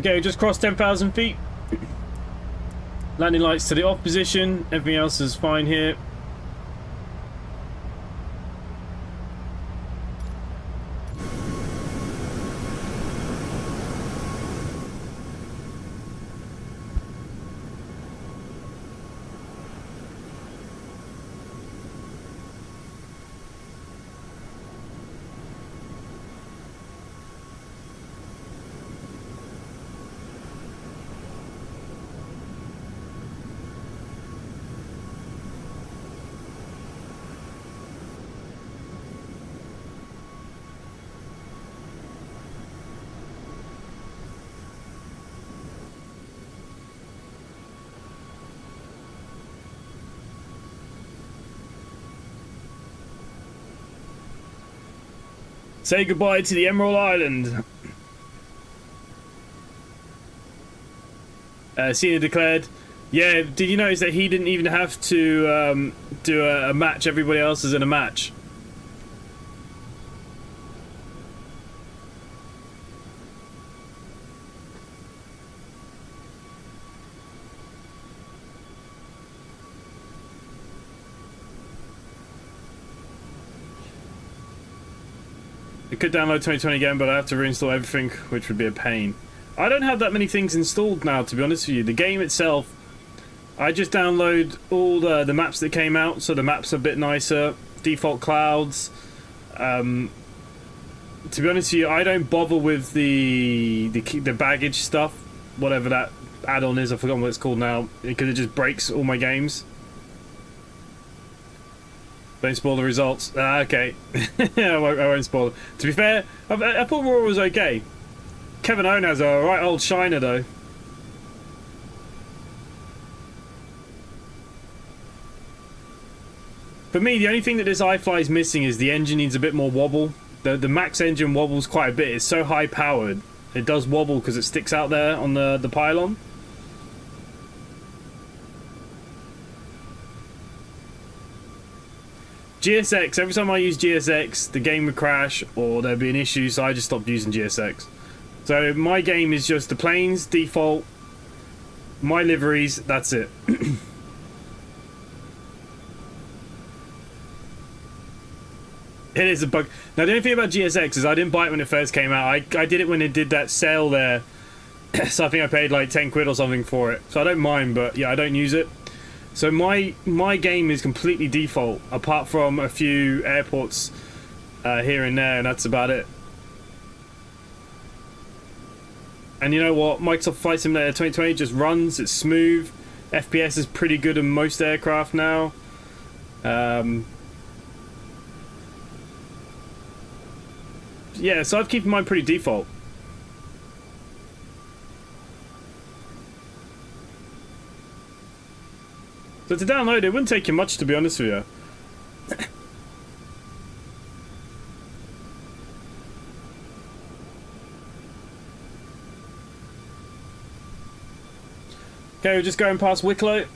S1: okay, we just crossed 10,000 feet. Landing lights to the off position. Everything else is fine here. Say goodbye to the Emerald Island. Cena declared. Yeah, did you notice that he didn't even have to do a match? Everybody else is in a match. I could download 2020 again, but I have to reinstall everything, which would be a pain. I don't have that many things installed now, to be honest with you. The game itself, I just download all the maps that came out, so the maps are a bit nicer. Default clouds. To be honest with you, I don't bother with the baggage stuff, whatever that add-on is. I've forgotten what it's called now, because it just breaks all my games. Don't spoil the results. Okay. I won't spoil it. To be fair, I thought Raw was okay. Kevin Owen has a right old shiner, though. For me, the only thing that this iFly is missing is the engine needs a bit more wobble. The Max engine wobbles quite a bit. It's so high-powered. It does wobble because it sticks out there on the pylon. GSX, every time I use GSX, the game would crash or there'd be an issue, so I just stopped using GSX. So my game is just the planes, default, my liveries, that's it. It is a bug. Now the only thing about GSX is I didn't buy it when it first came out. I did it when it did that sale there. So I think I paid like 10 quid or something for it. So I don't mind, but yeah, I don't use it. So my game is completely default, apart from a few airports here and there, and that's about it. And you know what? Microsoft Flight Simulator 2020 just runs. It's smooth. FPS is pretty good in most aircraft now. Yeah, so I've kept mine pretty default. So to download it wouldn't take you much, to be honest with you. Okay, we're just going past Wicklow.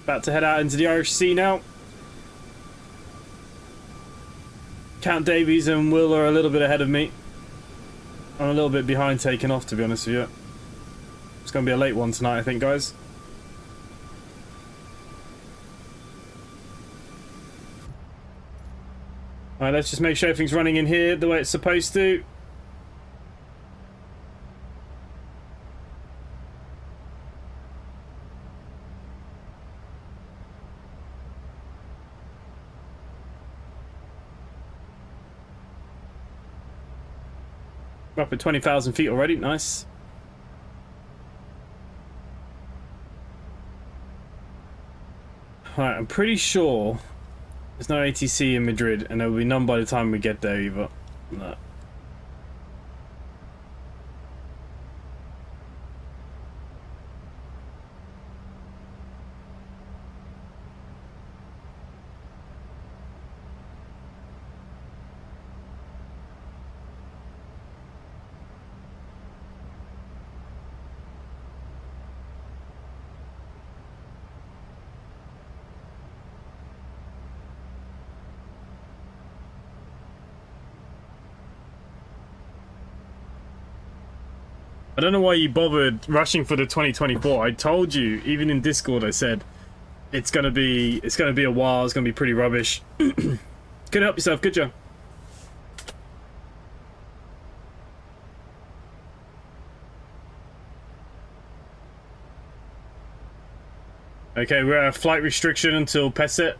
S1: About to head out into the Irish Sea now. Count Davies and Will are a little bit ahead of me. I'm a little bit behind taking off, to be honest with you. It's going to be a late one tonight, I think, guys. Alright, let's just make sure everything's running in here the way it's supposed to. We're up at 20,000 feet already, nice. Alright, I'm pretty sure there's no ATC in Madrid, and there will be none by the time we get there either. No. I don't know why you bothered rushing for the 2024. I told you, even in Discord, I said it's gonna be a while. It's gonna be pretty rubbish. Good, help yourself. Good job. Okay, we're at a flight restriction until Pesset.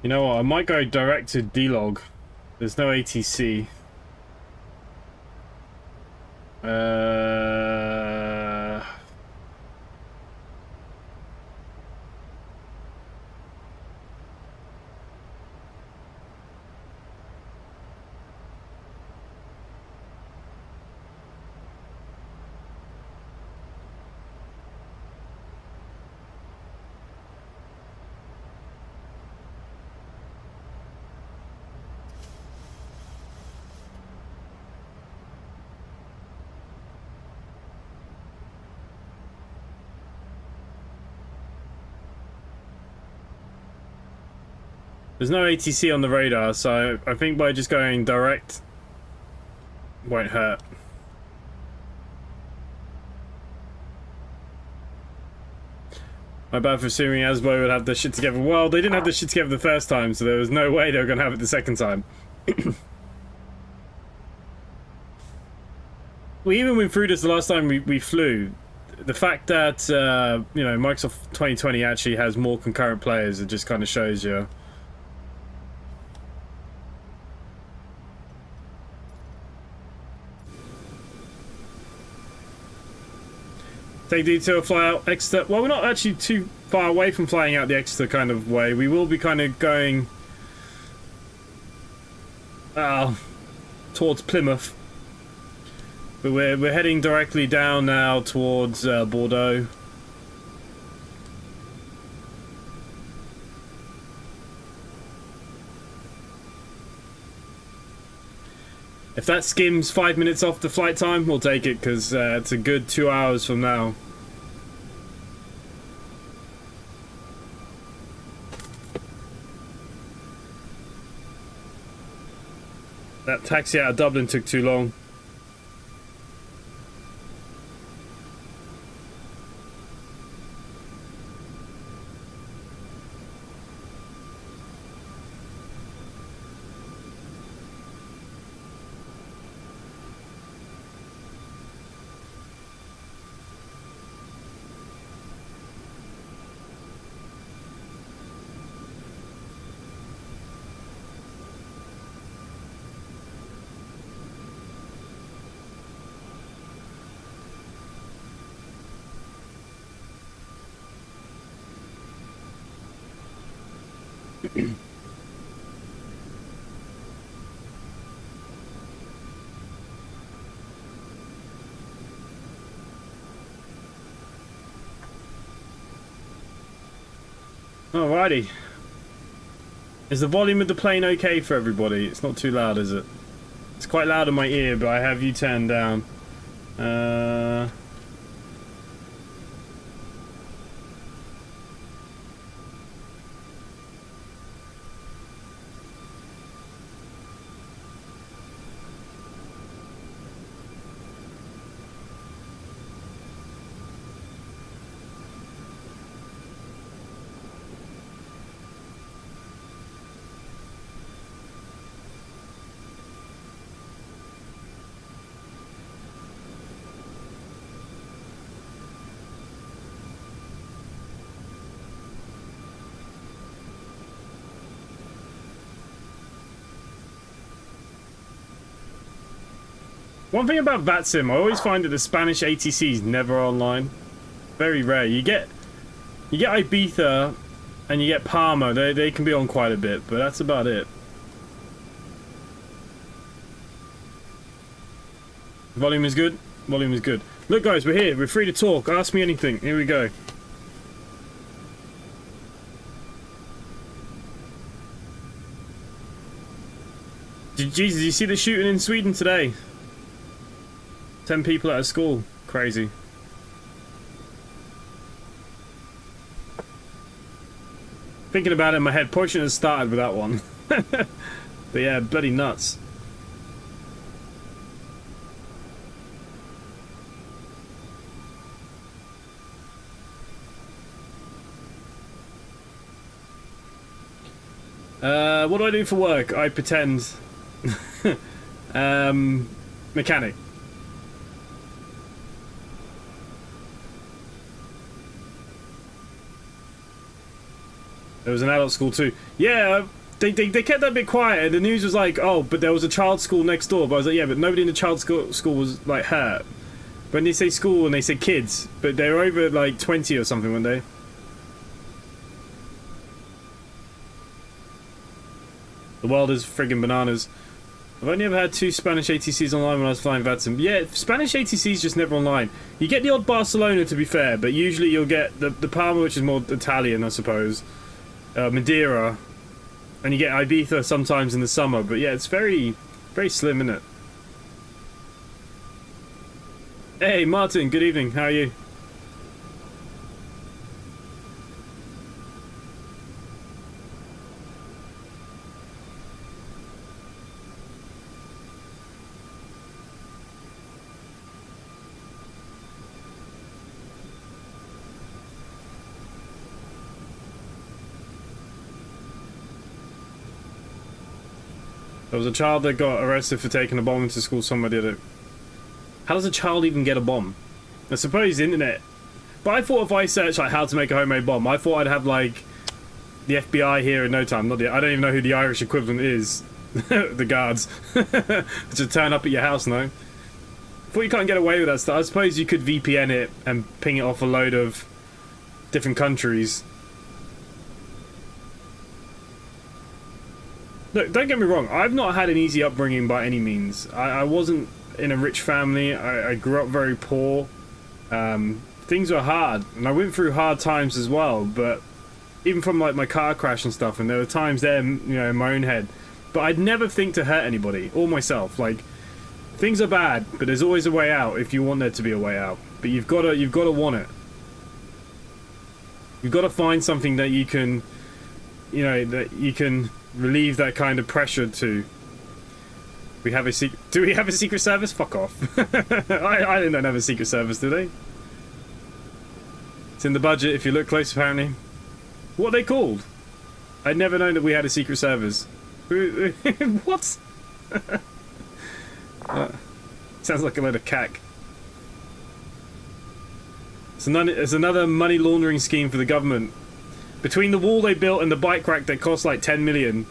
S1: You know what, I might go direct to D-Log. There's no ATC. There's no ATC on the radar, so I think by just going direct won't hurt. My bad for assuming Asbo would have the shit together. Well, they didn't have the shit together the first time, so there was no way they were going to have it the second time. We even went through this the last time we flew. The fact that, you know, Microsoft 2020 actually has more concurrent players, it just kind of shows you. Take detail, fly out Exeter. Well, we're not actually too far away from flying out the Exeter kind of way. We will be kind of going towards Plymouth. But we're heading directly down now towards Bordeaux. If that skims 5 minutes off the flight time, we'll take it, because it's a good 2 hours from now. That taxi out of Dublin took too long. Alrighty. Is the volume of the plane okay for everybody? It's not too loud, is it? It's quite loud in my ear, but I have you turned down. One thing about Vatsim, I always find that the Spanish ATC is never online. Very rare. You get Ibiza and you get Palma. They can be on quite a bit, but that's about it. Volume is good. Volume is good. Look, guys, we're here. We're free to talk. Ask me anything. Here we go. Jesus, you see the shooting in Sweden today? 10 people out of school. Crazy. Thinking about it in my head, probably shouldn't have started with that one. But yeah, bloody nuts. What do I do for work? I pretend. Mechanic. There was an adult school too. Yeah, they kept that a bit quiet. The news was like, oh, but there was a child school next door. But I was like, yeah, but nobody in the child school was like hurt. When they say school and they say kids, but they were over like 20 or something, weren't they? The world is friggin' bananas. I've only ever had 2 Spanish ATCs online when I was flying Vatsim. Yeah, Spanish ATCs just never online. You get the odd Barcelona, to be fair, but usually you'll get the Palma, which is more Italian, I suppose. Madeira, and you get Ibiza sometimes in the summer, but yeah, it's very, very slim, isn't it? Hey, Martin, good evening. How are you? There was a child that got arrested for taking a bomb into school. Somebody did it. How does a child even get a bomb? I suppose the internet. But I thought if I searched like how to make a homemade bomb, I thought I'd have like the FBI here in no time. Not the, I don't even know who the Irish equivalent is. The guards. Just turn up at your house, no? I thought you can't get away with that stuff. I suppose you could VPN it and ping it off a load of different countries. Look, don't get me wrong, I've not had an easy upbringing by any means. I wasn't in a rich family, I grew up very poor. Things were hard, and I went through hard times as well, but even from like my car crash and stuff, and there were times there, you know, in my own head. But I'd never think to hurt anybody, or myself. Like, things are bad, but there's always a way out if you want there to be a way out. But you've got to want it. You've got to find something that you can, you know, that you can relieve that kind of pressure to. We have a secret. Do we have a secret service? Fuck off. I don't have a secret service, do they? It's in the budget if you look close, apparently. What are they called? I'd never known that we had a secret service. What? Sounds like a load of cack. It's another money laundering scheme for the government. Between the wall they built and the bike rack that cost like 10 million,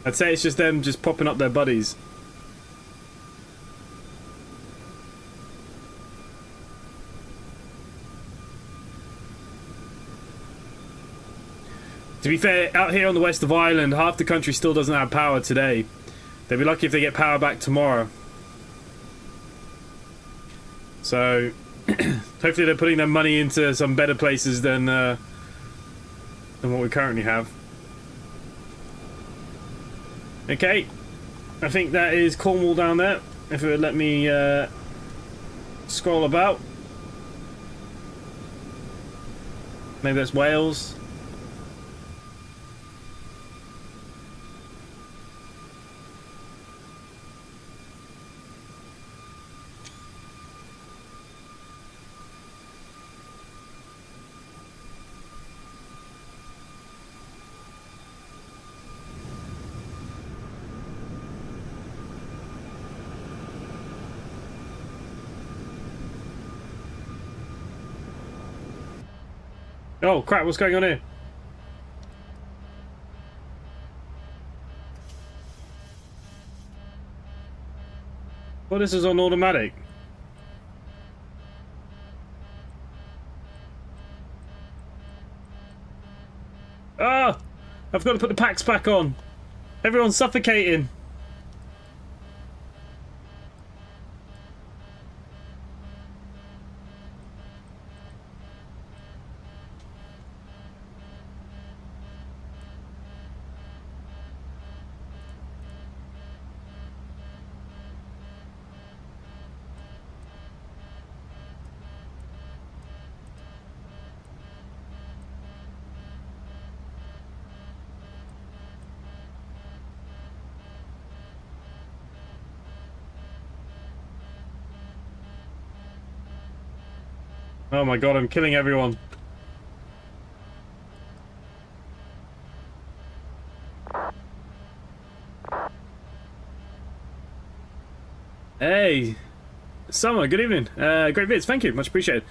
S1: I'd say it's just them just popping up their buddies. To be fair, out here on the west of Ireland, half the country still doesn't have power today. They'll be lucky if they get power back tomorrow. So, hopefully they're putting their money into some better places than what we currently have. Okay, I think that is Cornwall down there. If it would let me scroll about. Maybe that's Wales. Oh crap, what's going on here? Well, this is on automatic. Ah! I've got to put the packs back on. Everyone's suffocating. Oh my god, I'm killing everyone. Hey, Summer, good evening. Great vids, thank you, much appreciated.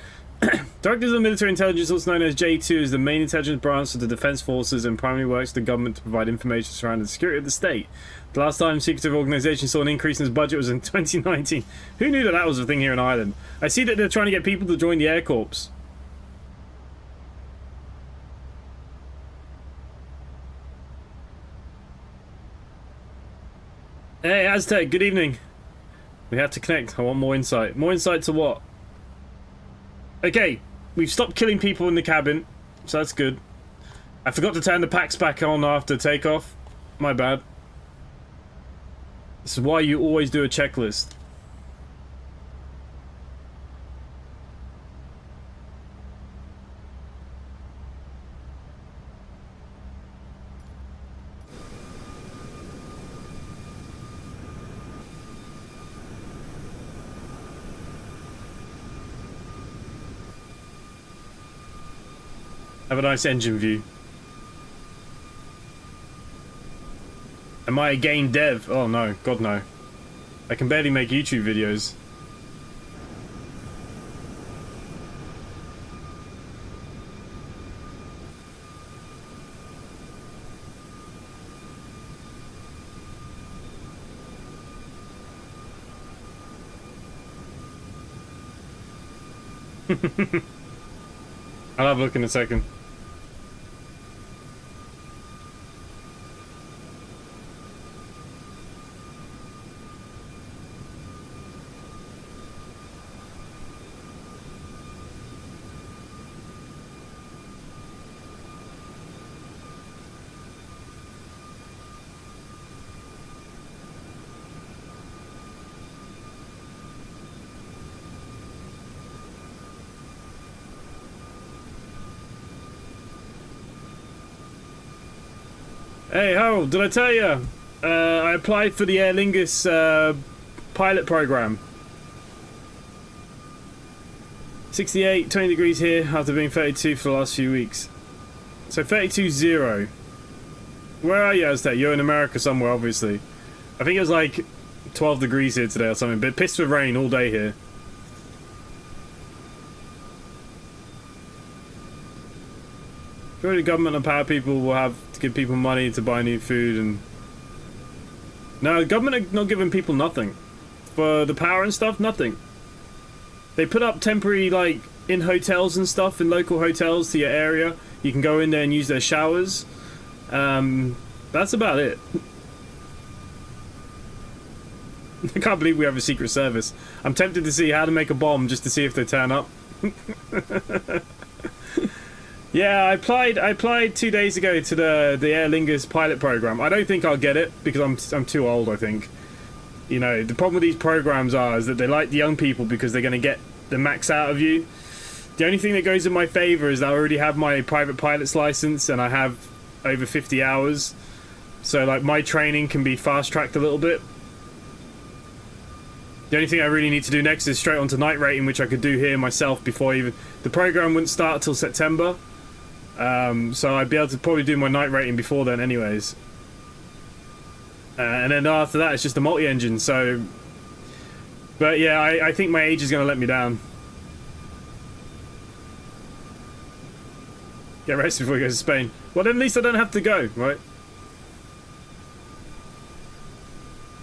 S1: Directors of Military Intelligence, also known as J2, is the main intelligence branch of the Defence Forces and primarily works with the government to provide information surrounding the security of the state. The last time secretive organisation saw an increase in its budget was in 2019. Who knew that that was a thing here in Ireland? I see that they're trying to get people to join the Air Corps. Hey, Aztec, good evening. We have to connect. I want more insight. More insight to what? Okay, we've stopped killing people in the cabin, so that's good. I forgot to turn the packs back on after takeoff. My bad. This is why you always do a checklist. Have a nice engine view. Am I a game dev? Oh no, god no. I can barely make YouTube videos. I'll have a look in a second. Hey Harold, did I tell you? I applied for the Aer Lingus pilot program. 68, 20 degrees here after being 32 for the last few weeks. So 32.0. Where are you, Aztec? You're in America somewhere, obviously. I think it was like 12 degrees here today or something, but pissed with rain all day here. Surely the government and power people will have to give people money to buy new food and... No, the government are not giving people nothing. For the power and stuff, nothing. They put up temporary, like, in hotels and stuff, in local hotels to your area. You can go in there and use their showers. That's about it. I can't believe we have a secret service. I'm tempted to see how to make a bomb just to see if they turn up. Yeah, I applied 2 days ago to the Aer Lingus pilot program. I don't think I'll get it because I'm too old, I think. You know, the problem with these programs is that they like the young people because they're going to get the max out of you. The only thing that goes in my favor is that I already have my private pilot's license and I have over 50 hours. So, like, my training can be fast-tracked a little bit. The only thing I really need to do next is straight onto night rating, which I could do here myself before even... The program wouldn't start till September. So I'd be able to probably do my night rating before then anyways. And then after that, it's just a multi-engine, so... But yeah, I think my age is going to let me down. Get rest before we go to Spain. Well, then at least I don't have to go, right?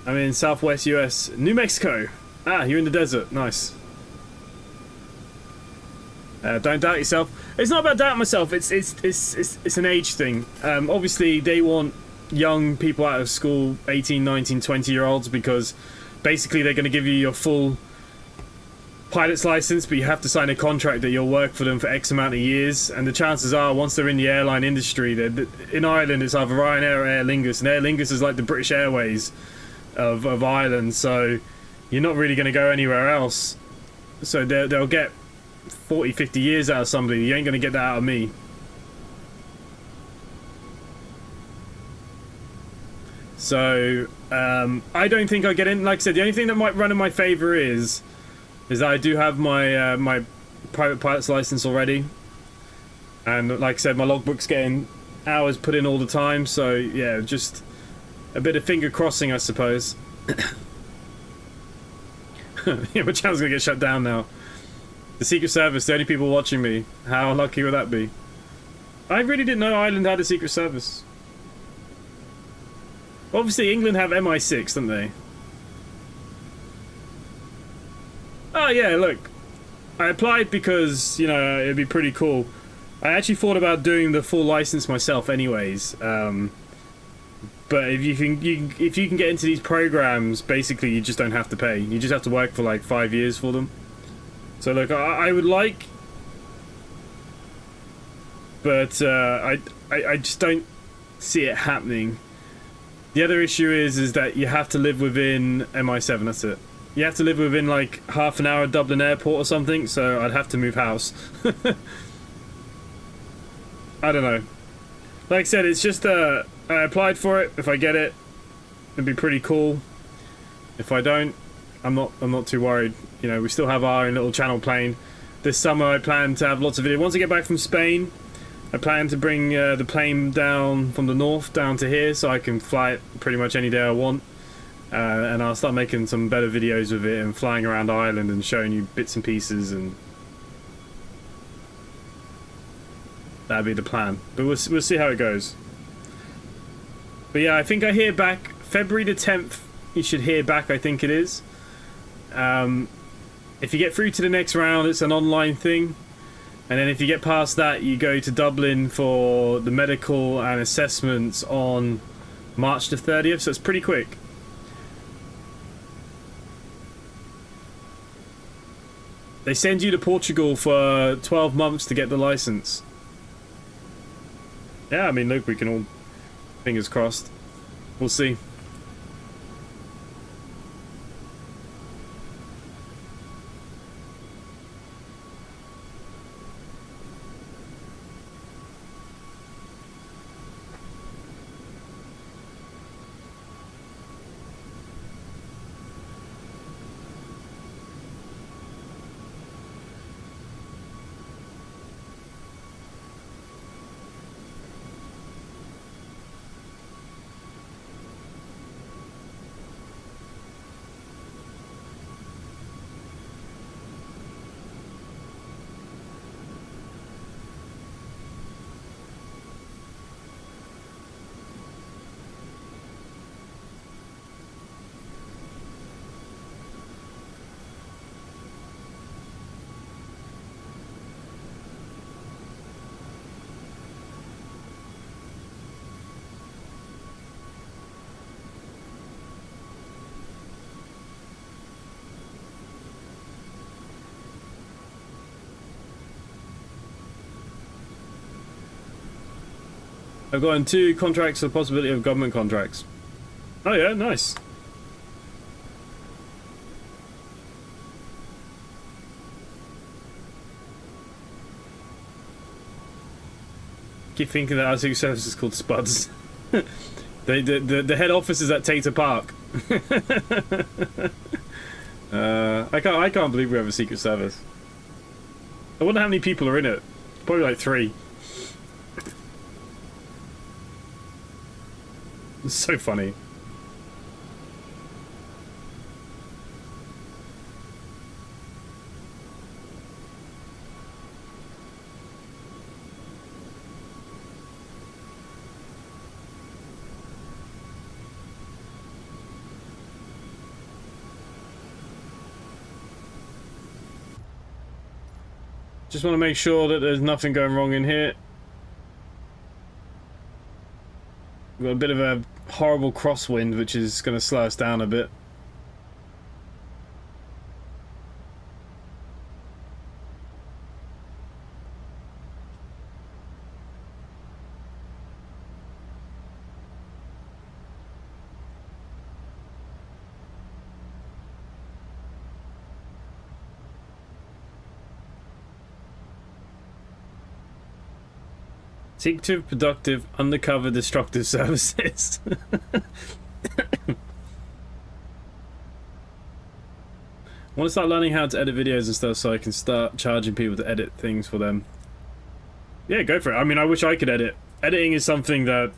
S1: I'm in Southwest US. New Mexico! Ah, you're in the desert. Nice. Don't doubt yourself. It's not about doubting myself. It's an age thing. Obviously, they want young people out of school, 18, 19, 20-year-olds, because basically they're going to give you your full pilot's license, but you have to sign a contract that you'll work for them for X amount of years. And the chances are, once they're in the airline industry, in Ireland, it's either Ryanair or Aer Lingus, and Aer Lingus is like the British Airways of Ireland, so you're not really going to go anywhere else. So they'll get 40, 50 years out of somebody. You ain't going to get that out of me. So I don't think I get in. Like I said, the only thing that might run in my favor is that I do have my my private pilot's license already, and like I said, my logbook's getting hours put in all the time. So yeah, just a bit of finger crossing, I suppose. Yeah, my channel's gonna get shut down now. The Secret Service, the only people watching me. How lucky would that be? I really didn't know Ireland had a Secret Service. Obviously, England have MI6, don't they? Oh yeah, look. I applied because, you know, it'd be pretty cool. I actually thought about doing the full license myself anyways. But if you can get into these programs, basically you just don't have to pay. You just have to work for like 5 years for them. So look, I would like, but I just don't see it happening. The other issue is that you have to live within MI7. That's it. You have to live within like half an hour of Dublin Airport or something. So I'd have to move house. I don't know. Like I said, it's just I applied for it. If I get it, it'd be pretty cool. If I don't, I'm not too worried. You know, we still have our own little channel plane. This summer I plan to have lots of videos. Once I get back from Spain, I plan to bring the plane down from the north down to here so I can fly it pretty much any day I want. And I'll start making some better videos with it and flying around Ireland and showing you bits and pieces, and that'd be the plan. But we'll see how it goes. But yeah, I think I hear back February the 10th. You should hear back, I think it is. If you get through to the next round, it's an online thing. And then if you get past that, you go to Dublin for the medical and assessments on March the 30th. So it's pretty quick. They send you to Portugal for 12 months to get the license. Yeah, I mean, look, we can all... Fingers crossed. We'll see. I've gotten 2 contracts for the possibility of government contracts. Oh yeah, nice. Keep thinking that our Secret Service is called Spuds. the head office is at Tater Park. I can't believe we have a Secret Service. I wonder how many people are in it. Probably like 3. It's so funny. Just want to make sure that there's nothing going wrong in here. We've got a bit of a horrible crosswind, which is going to slow us down a bit. Secretive, productive, undercover, destructive services. I want to start learning how to edit videos and stuff so I can start charging people to edit things for them. Yeah, go for it. I mean, I wish I could edit. Editing is something that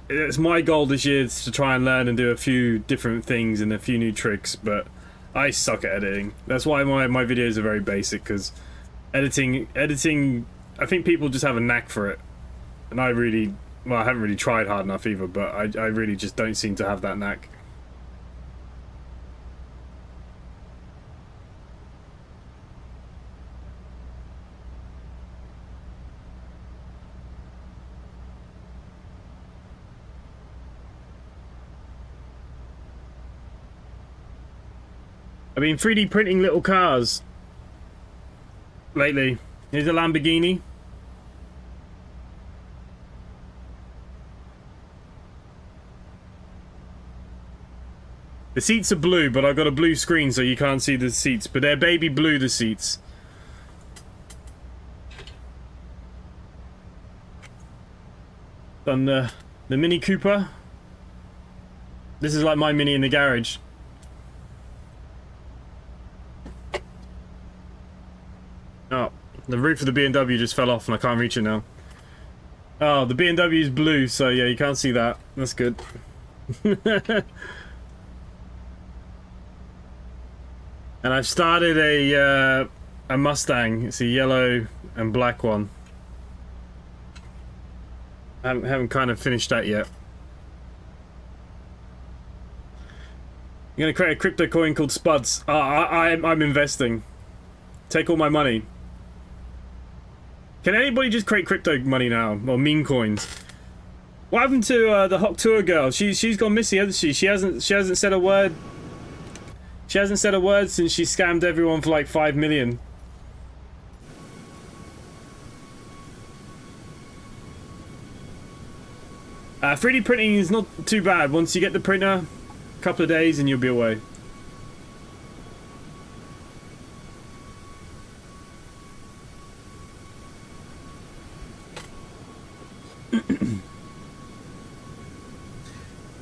S1: it's my goal this year is to try and learn and do a few different things and a few new tricks, but I suck at editing. That's why my videos are very basic, because editing I think people just have a knack for it, and I haven't really tried hard enough either, but I really just don't seem to have that knack. I've been 3D printing little cars lately. Here's a Lamborghini. The seats are blue, but I've got a blue screen so you can't see the seats, but they're baby blue, the seats. Done the Mini Cooper. This is like my Mini in the garage. Oh, the roof of the BMW just fell off and I can't reach it now. Oh, the BMW is blue, so yeah, you can't see that. That's good. And I've started a Mustang. It's a yellow and black one. I haven't kind of finished that yet. I'm gonna create a crypto coin called Spuds. I'm investing. Take all my money. Can anybody just create crypto money now, or meme coins? What happened to the Hot Tour girl? She's gone missing, hasn't she? She hasn't said a word. She hasn't said a word since she scammed everyone for like 5 million. Uh, 3D printing is not too bad. Once you get the printer, a couple of days and you'll be away.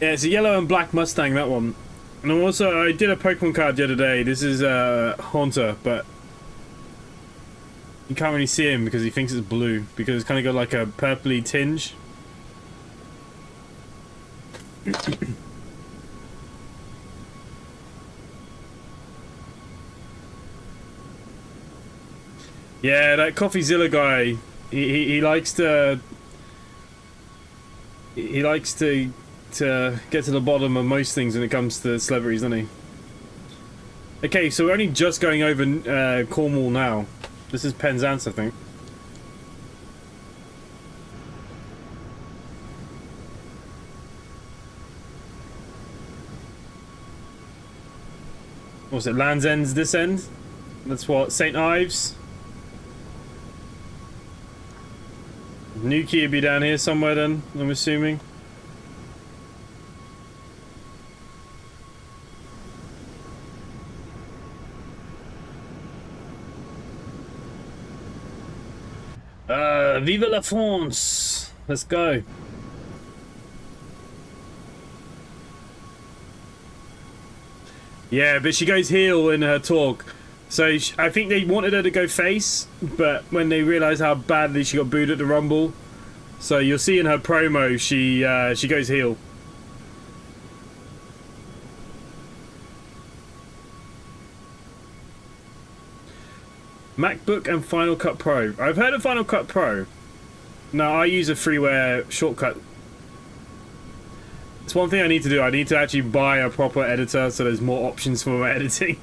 S1: Yeah, it's a yellow and black Mustang, that one. And also, I did a Pokemon card the other day. This is Haunter, but you can't really see him because he thinks it's blue, because it's kind of got like a purpley tinge. Yeah, that CoffeeZilla guy, he likes to get to the bottom of most things when it comes to celebrities, doesn't he? Okay, so we're only just going over Cornwall now. This is Penzance, I think. What's it? Land's End's this end? That's what? St. Ives? Nuki would be down here somewhere then, I'm assuming. Vive la France! Let's go. Yeah, but she goes heel in her talk. So I think they wanted her to go face, but when they realised how badly she got booed at the Rumble, so you'll see in her promo she goes heel. MacBook and Final Cut Pro. I've heard of Final Cut Pro. No, I use a freeware shortcut. It's one thing I need to do. I need to actually buy a proper editor so there's more options for my editing.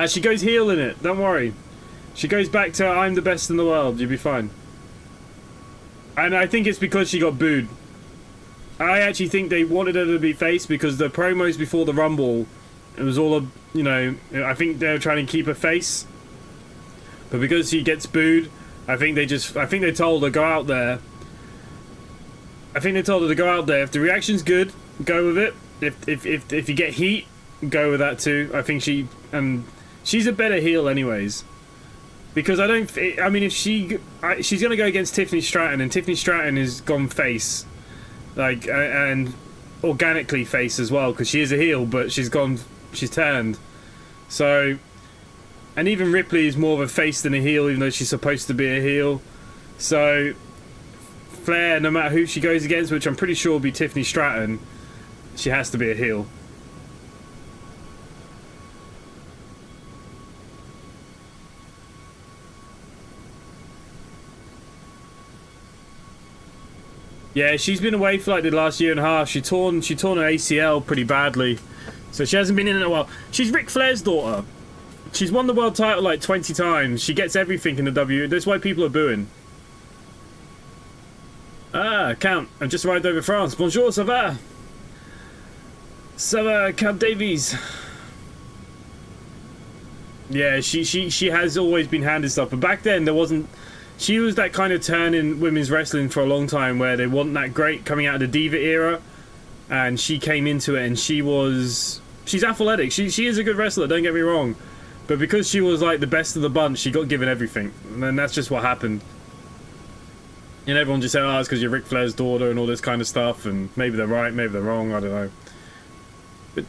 S1: She goes heel in it, don't worry. She goes back to I'm the best in the world, you'll be fine. And I think it's because she got booed. I actually think they wanted her to be face because the promos before the Rumble, it was all, you know, I think they were trying to keep her face. But because she gets booed, I think they told her go out there. I think they told her to go out there. If the reaction's good, go with it. If you get heat, go with that too. I think she's a better heel anyways. Because I mean, if she's gonna go against Tiffany Stratton, and Tiffany Stratton has gone face, like, and organically face as well, because she is a heel, but she's turned. So, and even Ripley is more of a face than a heel, even though she's supposed to be a heel. So, Flair, no matter who she goes against, which I'm pretty sure will be Tiffany Stratton, she has to be a heel. Yeah, she's been away for like the last year and a half. She torn her ACL pretty badly, so she hasn't been in a while. She's Ric Flair's daughter. She's won the world title like 20 times. She gets everything in the W. That's why people are booing. Ah, Count. I've just arrived over France. Bonjour, ça va? Ça va, Count Davies. Yeah, she has always been handed stuff, but back then there wasn't. She was that kind of turn in women's wrestling for a long time where they wasn't that great coming out of the Diva era, and she came into it and she's athletic. She is a good wrestler, don't get me wrong, but because she was like the best of the bunch, she got given everything, and then that's just what happened. And everyone just said, oh, it's because you're Ric Flair's daughter and all this kind of stuff, and maybe they're right, maybe they're wrong, I don't know. But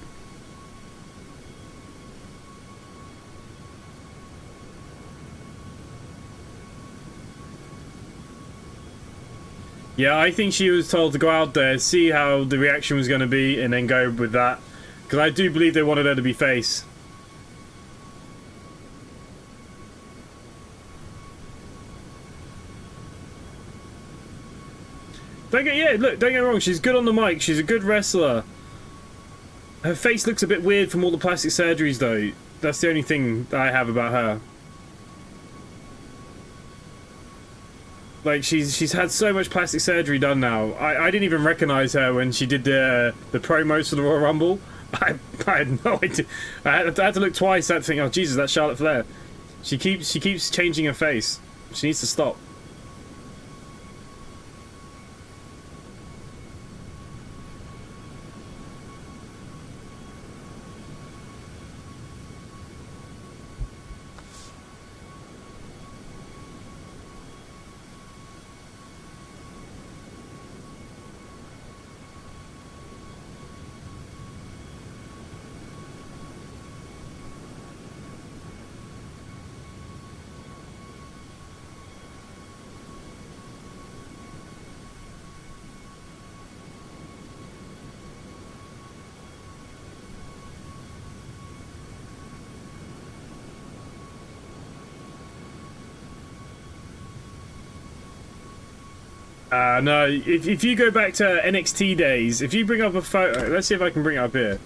S1: yeah, I think she was told to go out there, see how the reaction was going to be, and then go with that. Because I do believe they wanted her to be face. Don't get me wrong, she's good on the mic, she's a good wrestler. Her face looks a bit weird from all the plastic surgeries though. That's the only thing that I have about her. Like, she's had so much plastic surgery done now. I didn't even recognise her when she did the promos for the Royal Rumble. I had no idea. I had to look twice at think, oh Jesus, that's Charlotte Flair. She keeps changing her face. She needs to stop. No, if you go back to NXT days, if you bring up a photo, let's see if I can bring it up here.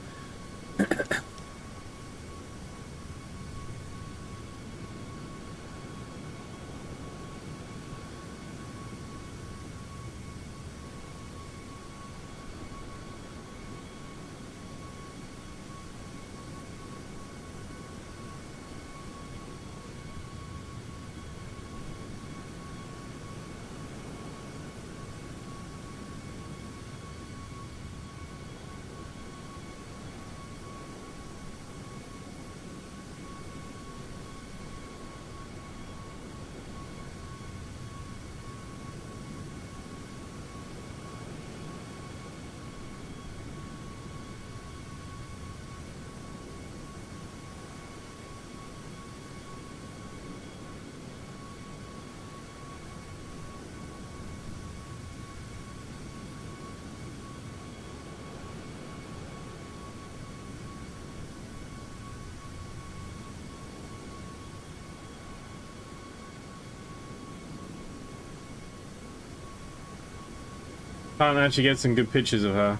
S1: Can't actually get some good pictures of her.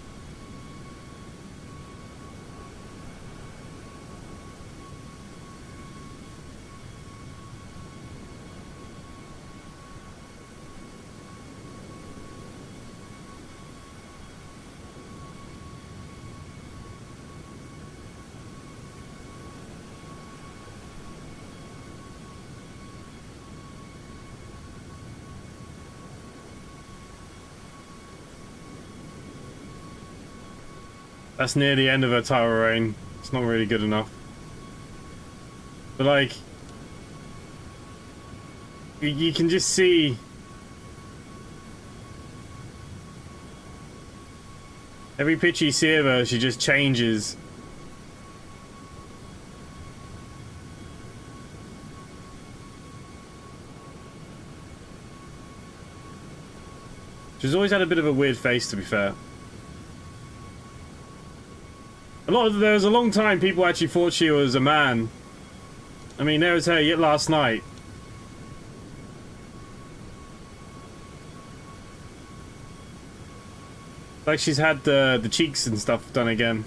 S1: That's near the end of her tower reign. It's not really good enough. But like, you can just see every picture you see of her, she just changes. She's always had a bit of a weird face, to be fair. There was a long time people actually thought she was a man. I mean, there was her yet last night. Like she's had the cheeks and stuff done again.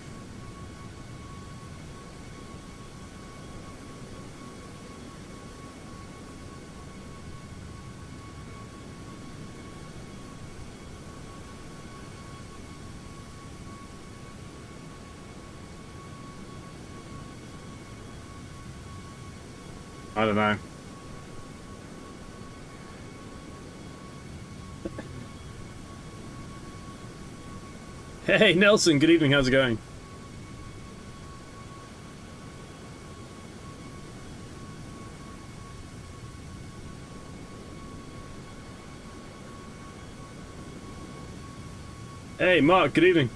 S1: I don't know. Hey Nelson, good evening, how's it going? Hey Mark, good evening.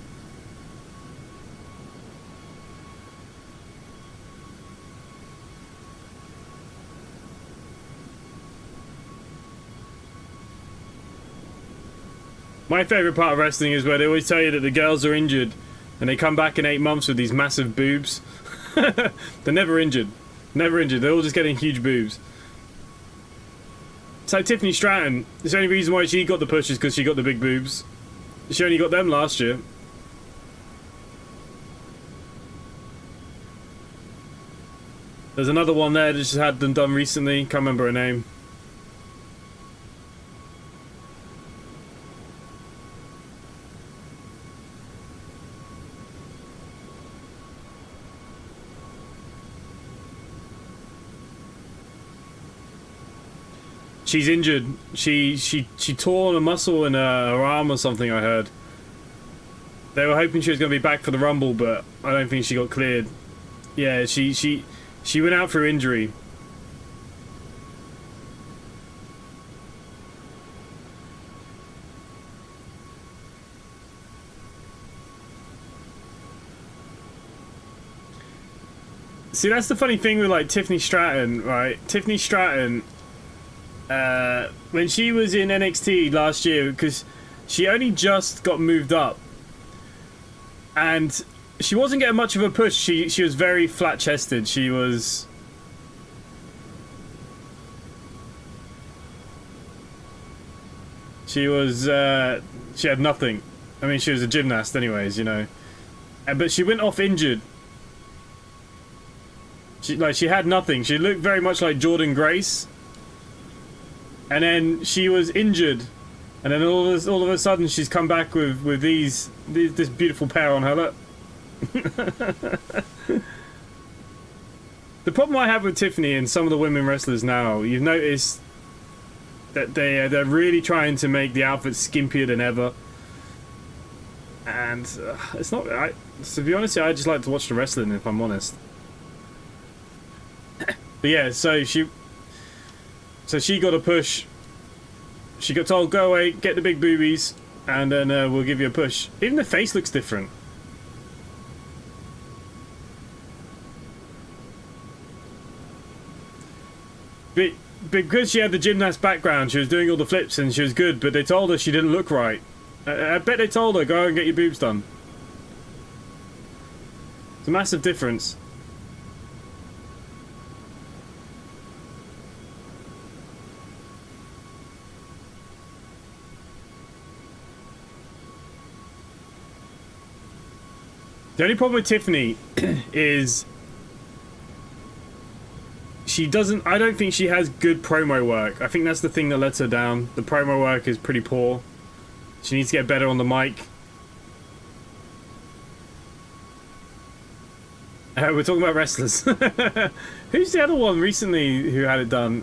S1: My favourite part of wrestling is where they always tell you that the girls are injured and they come back in 8 months with these massive boobs. They're never injured. Never injured. They're all just getting huge boobs. It's like Tiffany Stratton. The only reason why she got the push is because she got the big boobs. She only got them last year. There's another one there that just had them done recently. Can't remember her name. She's injured. She tore a muscle in her arm or something, I heard. They were hoping she was going to be back for the Rumble, but I don't think she got cleared. Yeah, she went out through injury. See, that's the funny thing with like Tiffany Stratton, right? Tiffany Stratton, when she was in NXT last year, because she only just got moved up, and she wasn't getting much of a push. She was very flat-chested. She had nothing. I mean, she was a gymnast anyways, you know. But she went off injured. She had nothing. She looked very much like Jordan Grace. And then she was injured, and then all of a sudden she's come back with this beautiful pair on her. Look. The problem I have with Tiffany and some of the women wrestlers now, you've noticed that they're really trying to make the outfits skimpier than ever, and it's not. To be honest, I just like to watch the wrestling, if I'm honest. But yeah, so she got a push. She got told, go away, get the big boobies, and then we'll give you a push. Even the face looks different. But because she had the gymnast background, she was doing all the flips and she was good, but they told her she didn't look right. I bet they told her, go and get your boobs done. It's a massive difference. The only problem with Tiffany is she doesn't. I don't think she has good promo work. I think that's the thing that lets her down. The promo work is pretty poor. She needs to get better on the mic. We're talking about wrestlers. Who's the other one recently who had it done?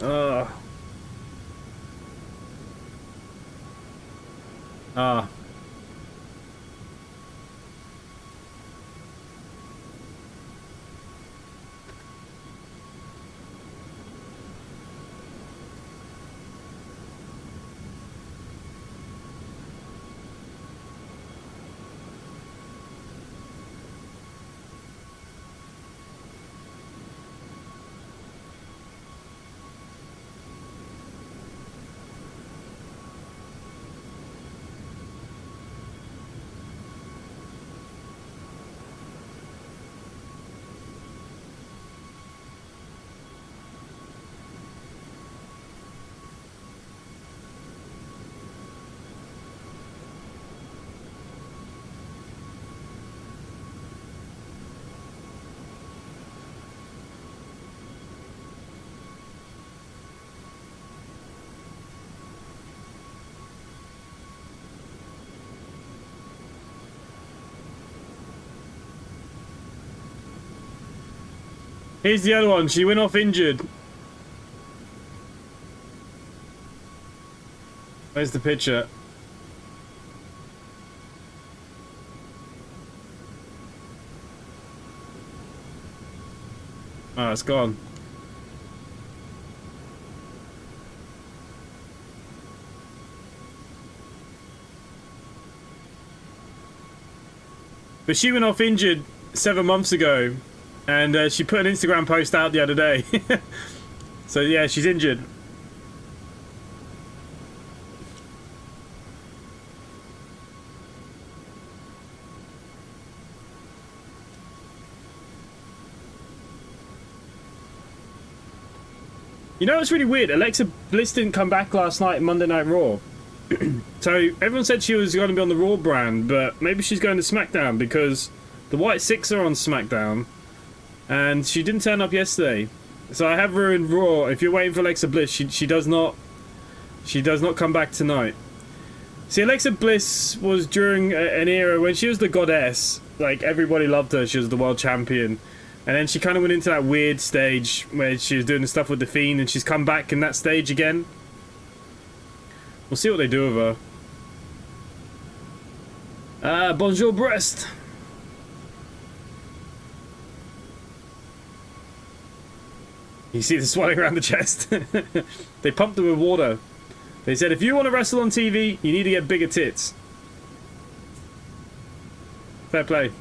S1: Here's the other one. She went off injured. Where's the picture? Oh, it's gone. But she went off injured 7 months ago. And she put an Instagram post out the other day. So yeah, she's injured. You know what's really weird? Alexa Bliss didn't come back last night, Monday Night Raw. So everyone said she was going to be on the Raw brand, but maybe she's going to SmackDown because the White Six are on SmackDown. And she didn't turn up yesterday, so I have ruined Raw. If you're waiting for Alexa Bliss, she does not come back tonight. See, Alexa Bliss was during an era when she was the goddess. Like, everybody loved her. She was the world champion, and then she kind of went into that weird stage where she was doing the stuff with the Fiend, and she's come back in that stage again. We'll see what they do with her. Bonjour, Brest. You see the swelling around the chest? They pumped her with water. They said, if you want to wrestle on TV, you need to get bigger tits. Fair play.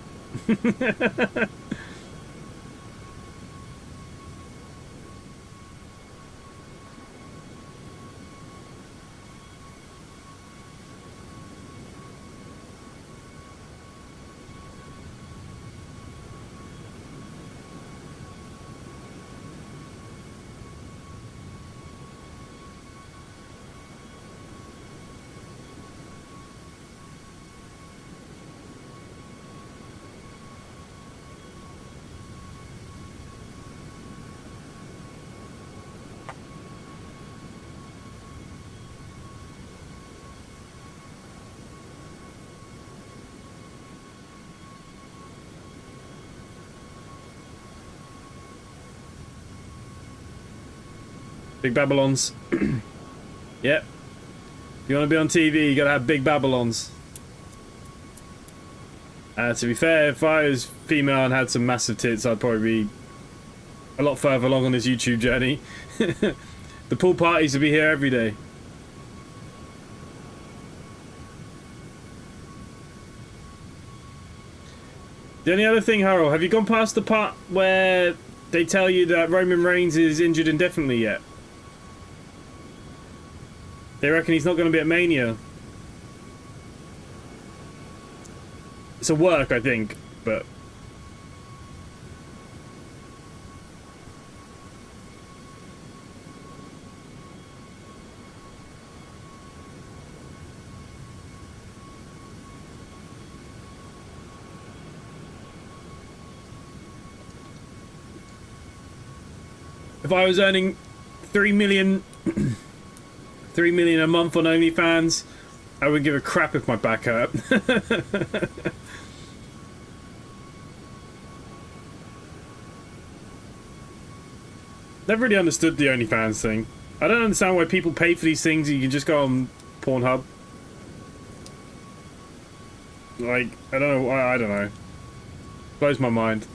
S1: Big Babylons. Yep. If you want to be on TV, you gotta have big Babylons. To be fair, if I was female and had some massive tits, I'd probably be a lot further along on this YouTube journey. The pool parties would be here every day. The only other thing, Harold, have you gone past the part where they tell you that Roman Reigns is injured indefinitely yet? They reckon he's not going to be at Mania. It's a work, I think, but... If I was earning 3 million, 3 million a month on OnlyFans, I would give a crap if my back hurt. Never really understood the OnlyFans thing. I don't understand why people pay for these things. You can just go on Pornhub. Like, I don't know. I don't know. Blows my mind.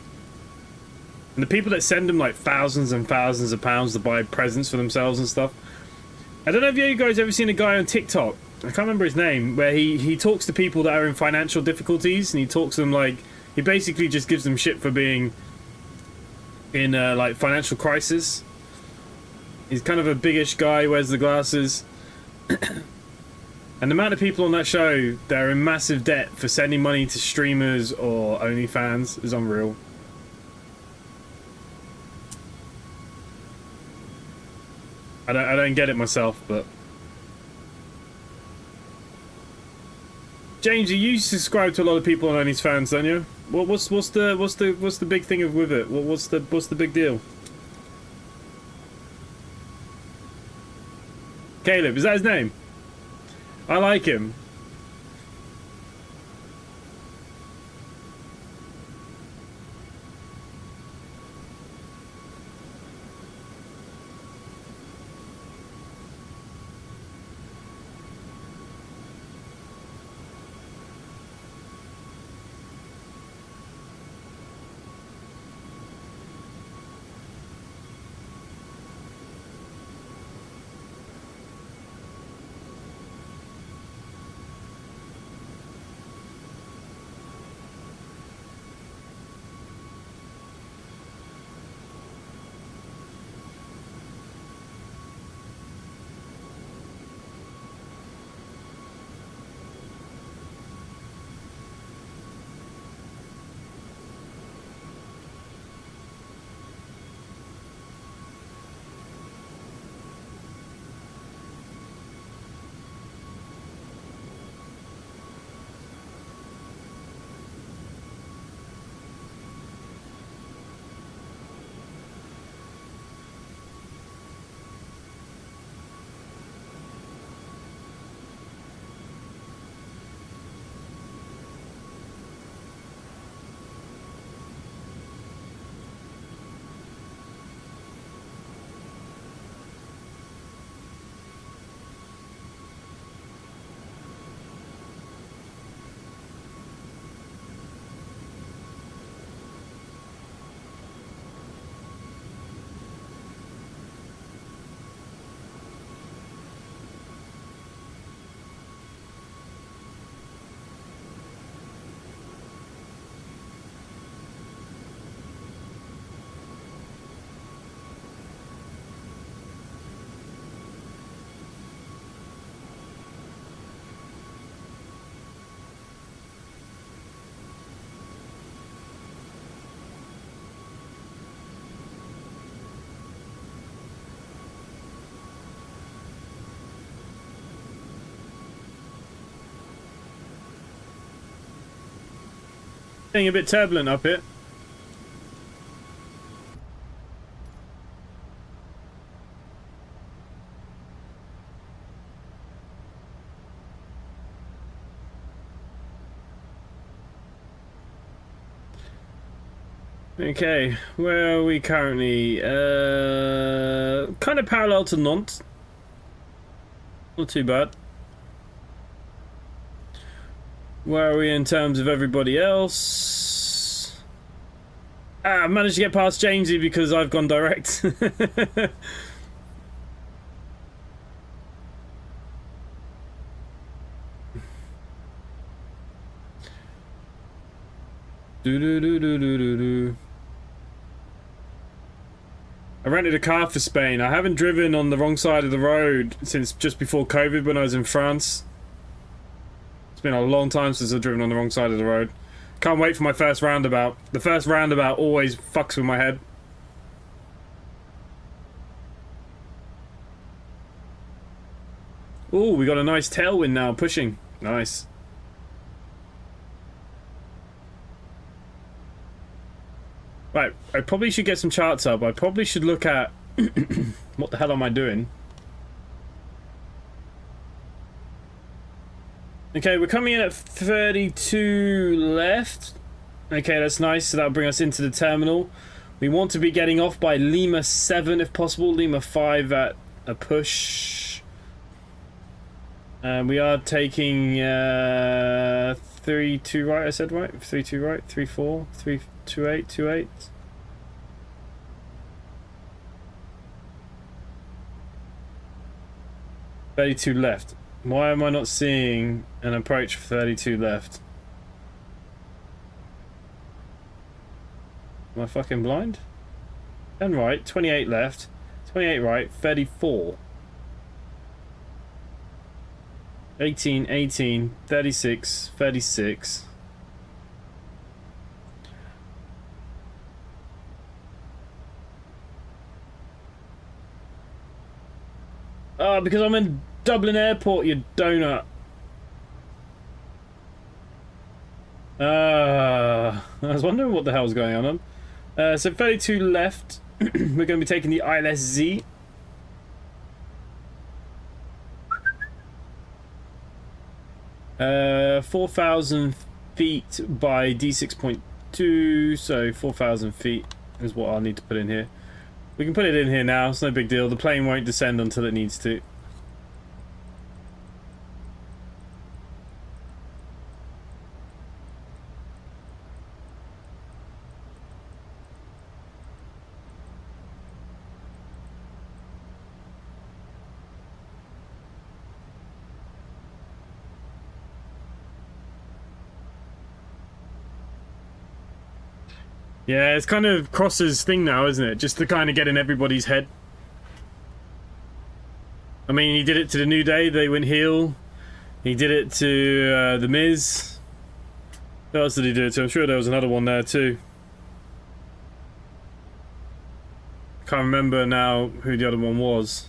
S1: And the people that send them like thousands and thousands of pounds to buy presents for themselves and stuff. I don't know if you guys ever seen a guy on TikTok. I can't remember his name. Where he talks to people that are in financial difficulties, and he talks to them like, he basically just gives them shit for being in like financial crisis. He's kind of a biggish guy, wears the glasses. And the amount of people on that show that are in massive debt for sending money to streamers or OnlyFans is unreal. I don't get it myself, but James, you subscribe to a lot of people on OnlyFans, don't you? What's the big thing with it? What's the big deal? Caleb, is that his name? I like him. Getting a bit turbulent up here. Okay, where are we currently? Kind of parallel to Nantes. Not too bad. Where are we in terms of everybody else? I managed to get past Jamesy because I've gone direct. I rented a car for Spain. I haven't driven on the wrong side of the road since just before COVID when I was in France. It's been a long time since I've driven on the wrong side of the road. Can't wait for my first roundabout. The first roundabout always fucks with my head. Ooh, we got a nice tailwind now, pushing. Nice. Right, I probably should get some charts up. I probably should look at What the hell am I doing? Okay, we're coming in at 32 left. Okay, that's nice. So that'll bring us into the terminal. We want to be getting off by Lima 7 if possible. Lima 5 at a push. We are taking 3-2 right, I said right? 3-2 right, 3-4, 3-2-8, 2-8. $32 left. Why am I not seeing an approach for 32 left? Am I fucking blind? 10 right, 28 left, 28 right, 34. 18, 18, 36, 36. Oh, because I'm in Dublin Airport, you donut. I was wondering what the hell's going on. So 32 left. We're going to be taking the ILS-Z. Uh, 4,000 feet by D6.2, so 4,000 feet is what I'll need to put in here. We can put it in here now, it's no big deal. The plane won't descend until it needs to. Yeah, it's kind of Cross's thing now, isn't it? Just to kind of get in everybody's head. I mean, he did it to the New Day, they went heel. He did it to The Miz. What else did he do it to? I'm sure there was another one there too. Can't remember now who the other one was.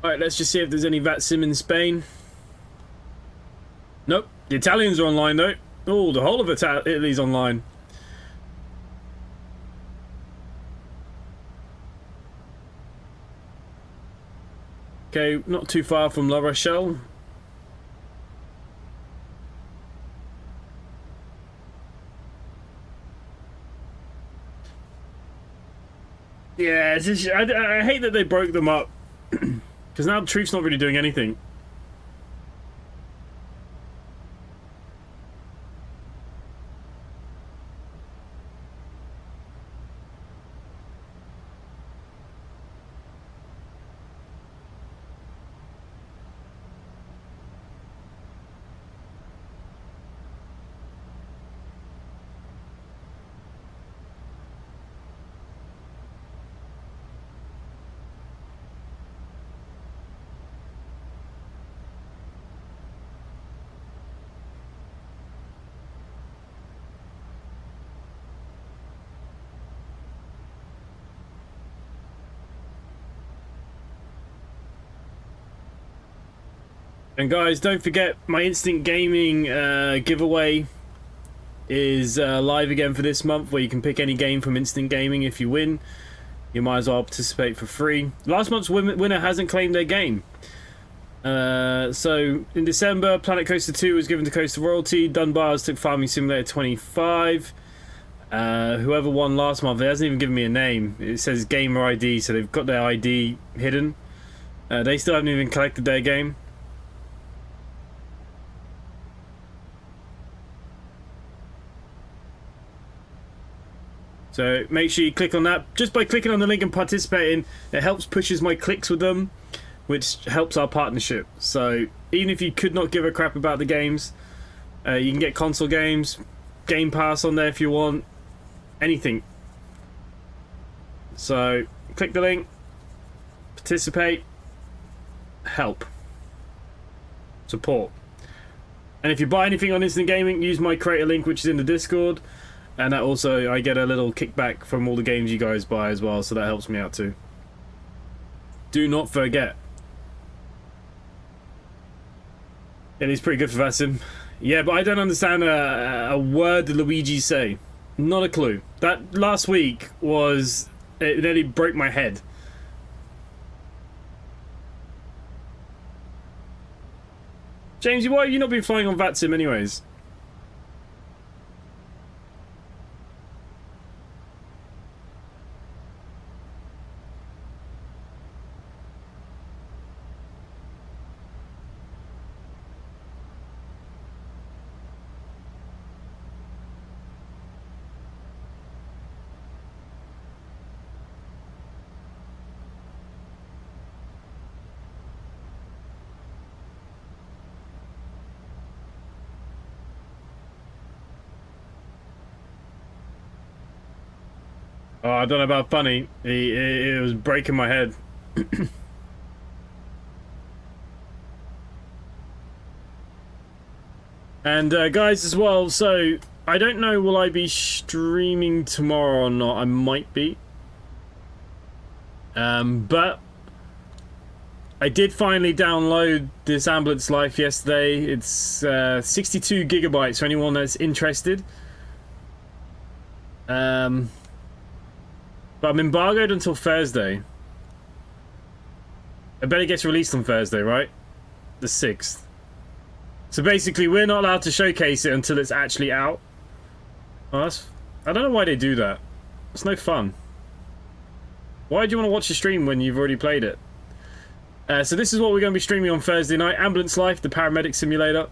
S1: Alright, let's just see if there's any Vatsim in Spain. Nope. The Italians are online though. Oh, the whole of Italy's online. Okay, not too far from La Rochelle. Yeah, it's just, I hate that they broke them up. Because now the Truth's not really doing anything. And guys, don't forget my Instant Gaming giveaway is live again for this month, where you can pick any game from Instant Gaming. If you win, you might as well participate for free. Last month's winner hasn't claimed their game. So in December, Planet Coaster 2 was given to Coaster Royalty. Dunbar's took Farming Simulator 25. Whoever won last month, it hasn't even given me a name. It says Gamer ID, so they've got their ID hidden. They still haven't even collected their game. So make sure you click on that. Just by clicking on the link and participating, it helps pushes my clicks with them. which helps our partnership. So even if you could not give a crap about the games, you can get console games, Game Pass on there if you want, anything. So click the link, participate, help, support. And if you buy anything on Instant Gaming, use my creator link, which is in the Discord. And that also, I get a little kickback from all the games you guys buy as well, so that helps me out too. Do not forget. It is pretty good for Vatsim. Yeah, but I don't understand a word Luigi say. Not a clue. That last week was... It nearly broke my head. Jamesy, why have you not been flying on Vatsim anyways? Oh, I don't know about funny. It was breaking my head. And guys as well, so I don't know, will I be streaming tomorrow or not? I might be. But I did finally download this Ambulance Life yesterday. It's 62 gigabytes for anyone that's interested. But I'm embargoed until Thursday. I bet it gets released on Thursday, right? The 6th. So basically, we're not allowed to showcase it until it's actually out. Oh, I don't know why they do that. It's no fun. Why do you want to watch the stream when you've already played it? So this is what we're going to be streaming on Thursday night. Ambulance Life, the paramedic simulator.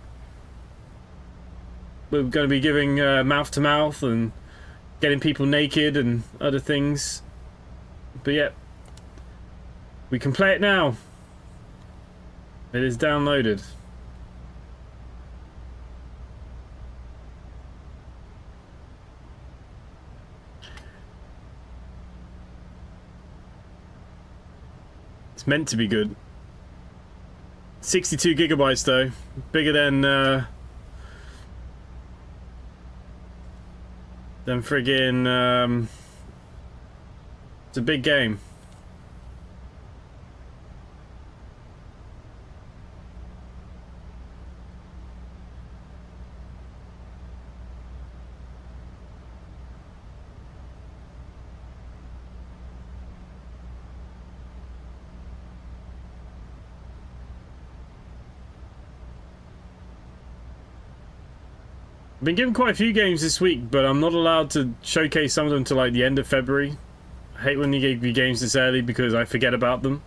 S1: We're going to be giving mouth-to-mouth and getting people naked and other things. But yeah, we can play it now. It is downloaded. It's meant to be good. 62 gigabytes though, bigger than friggin' it's a big game. I've been given quite a few games this week, but I'm not allowed to showcase some of them till like the end of February. I hate when they give me games this early because I forget about them.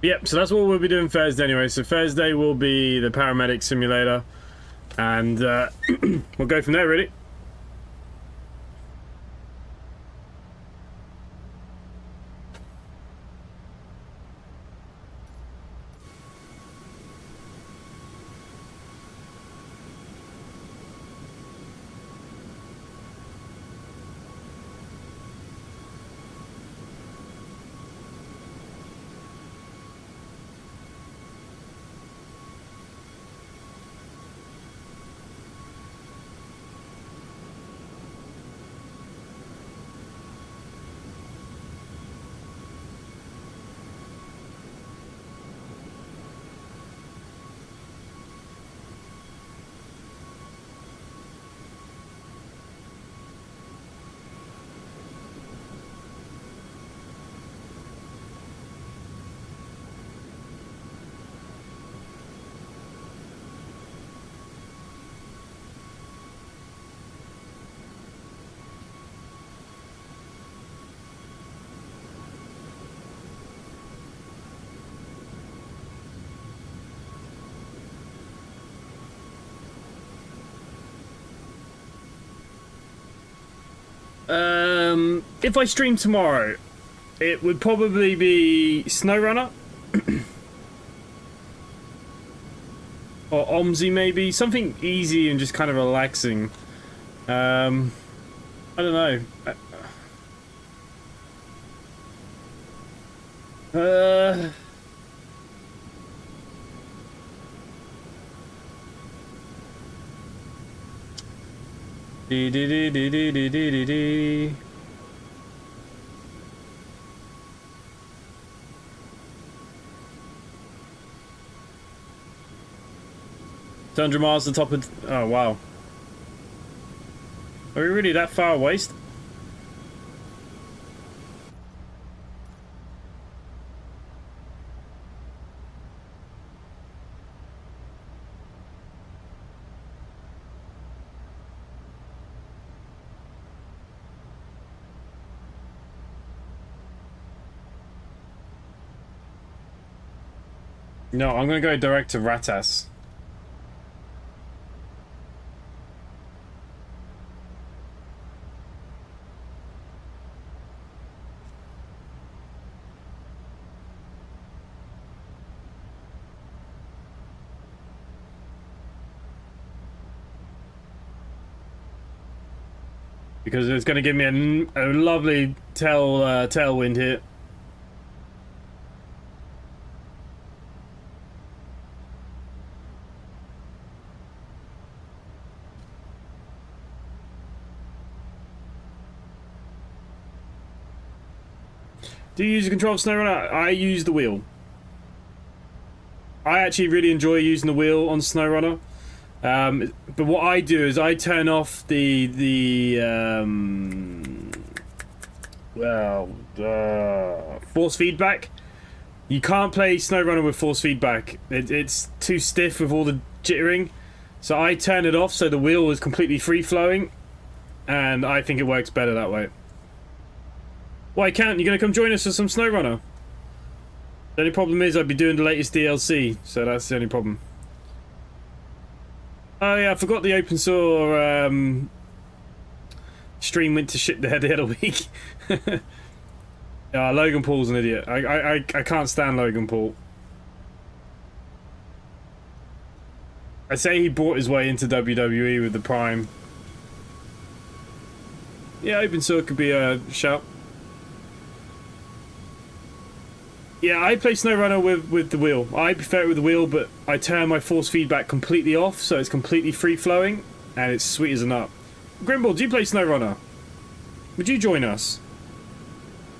S1: Yep, so that's what we'll be doing Thursday anyway. So Thursday will be the paramedic simulator, and we'll go from there, really. If I stream tomorrow, it would probably be SnowRunner. Or Omsi maybe. Something easy and just kind of relaxing. I don't know. $200 miles to the top of... Oh, wow. Are we really that far away? No, I'm gonna go direct to Ratas. Because it's going to give me a lovely tailwind here. Do you use the control of SnowRunner? I use the wheel. I actually really enjoy using the wheel on SnowRunner. But what I do is I turn off the force feedback. You can't play SnowRunner with force feedback. It's too stiff with all the jittering. So I turn it off so the wheel is completely free-flowing. And I think it works better that way. Why can't you gonna come join us for some SnowRunner? The only problem is I'd be doing the latest DLC, so that's the only problem. Oh yeah, I forgot the open source stream went to shit the other week. Logan Paul's an idiot. I can't stand Logan Paul. I say he brought his way into WWE with the Prime. Yeah, open source could be a shout. Yeah, I play SnowRunner with the wheel. I prefer it with the wheel, but I turn my force feedback completely off, so it's completely free-flowing, and it's sweet as a nut. Grimble, do you play SnowRunner? Would you join us?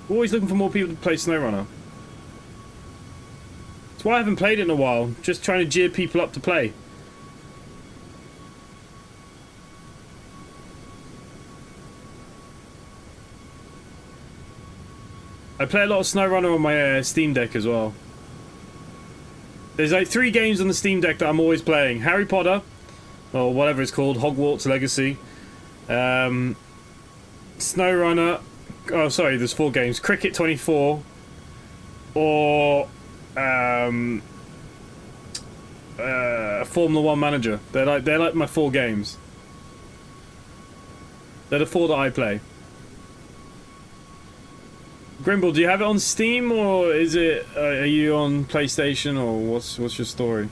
S1: We're always looking for more people to play SnowRunner. That's why I haven't played it in a while, just trying to jeer people up to play. I play a lot of SnowRunner on my Steam Deck as well. There's like 3 games on the Steam Deck that I'm always playing. Harry Potter, or whatever it's called, Hogwarts Legacy. SnowRunner. Oh, sorry, there's 4 games. Cricket 24. Or Formula 1 Manager. They're like my 4 games. They're the 4 that I play. Grimble, do you have it on Steam, or is it? Are you on PlayStation, or what's your story?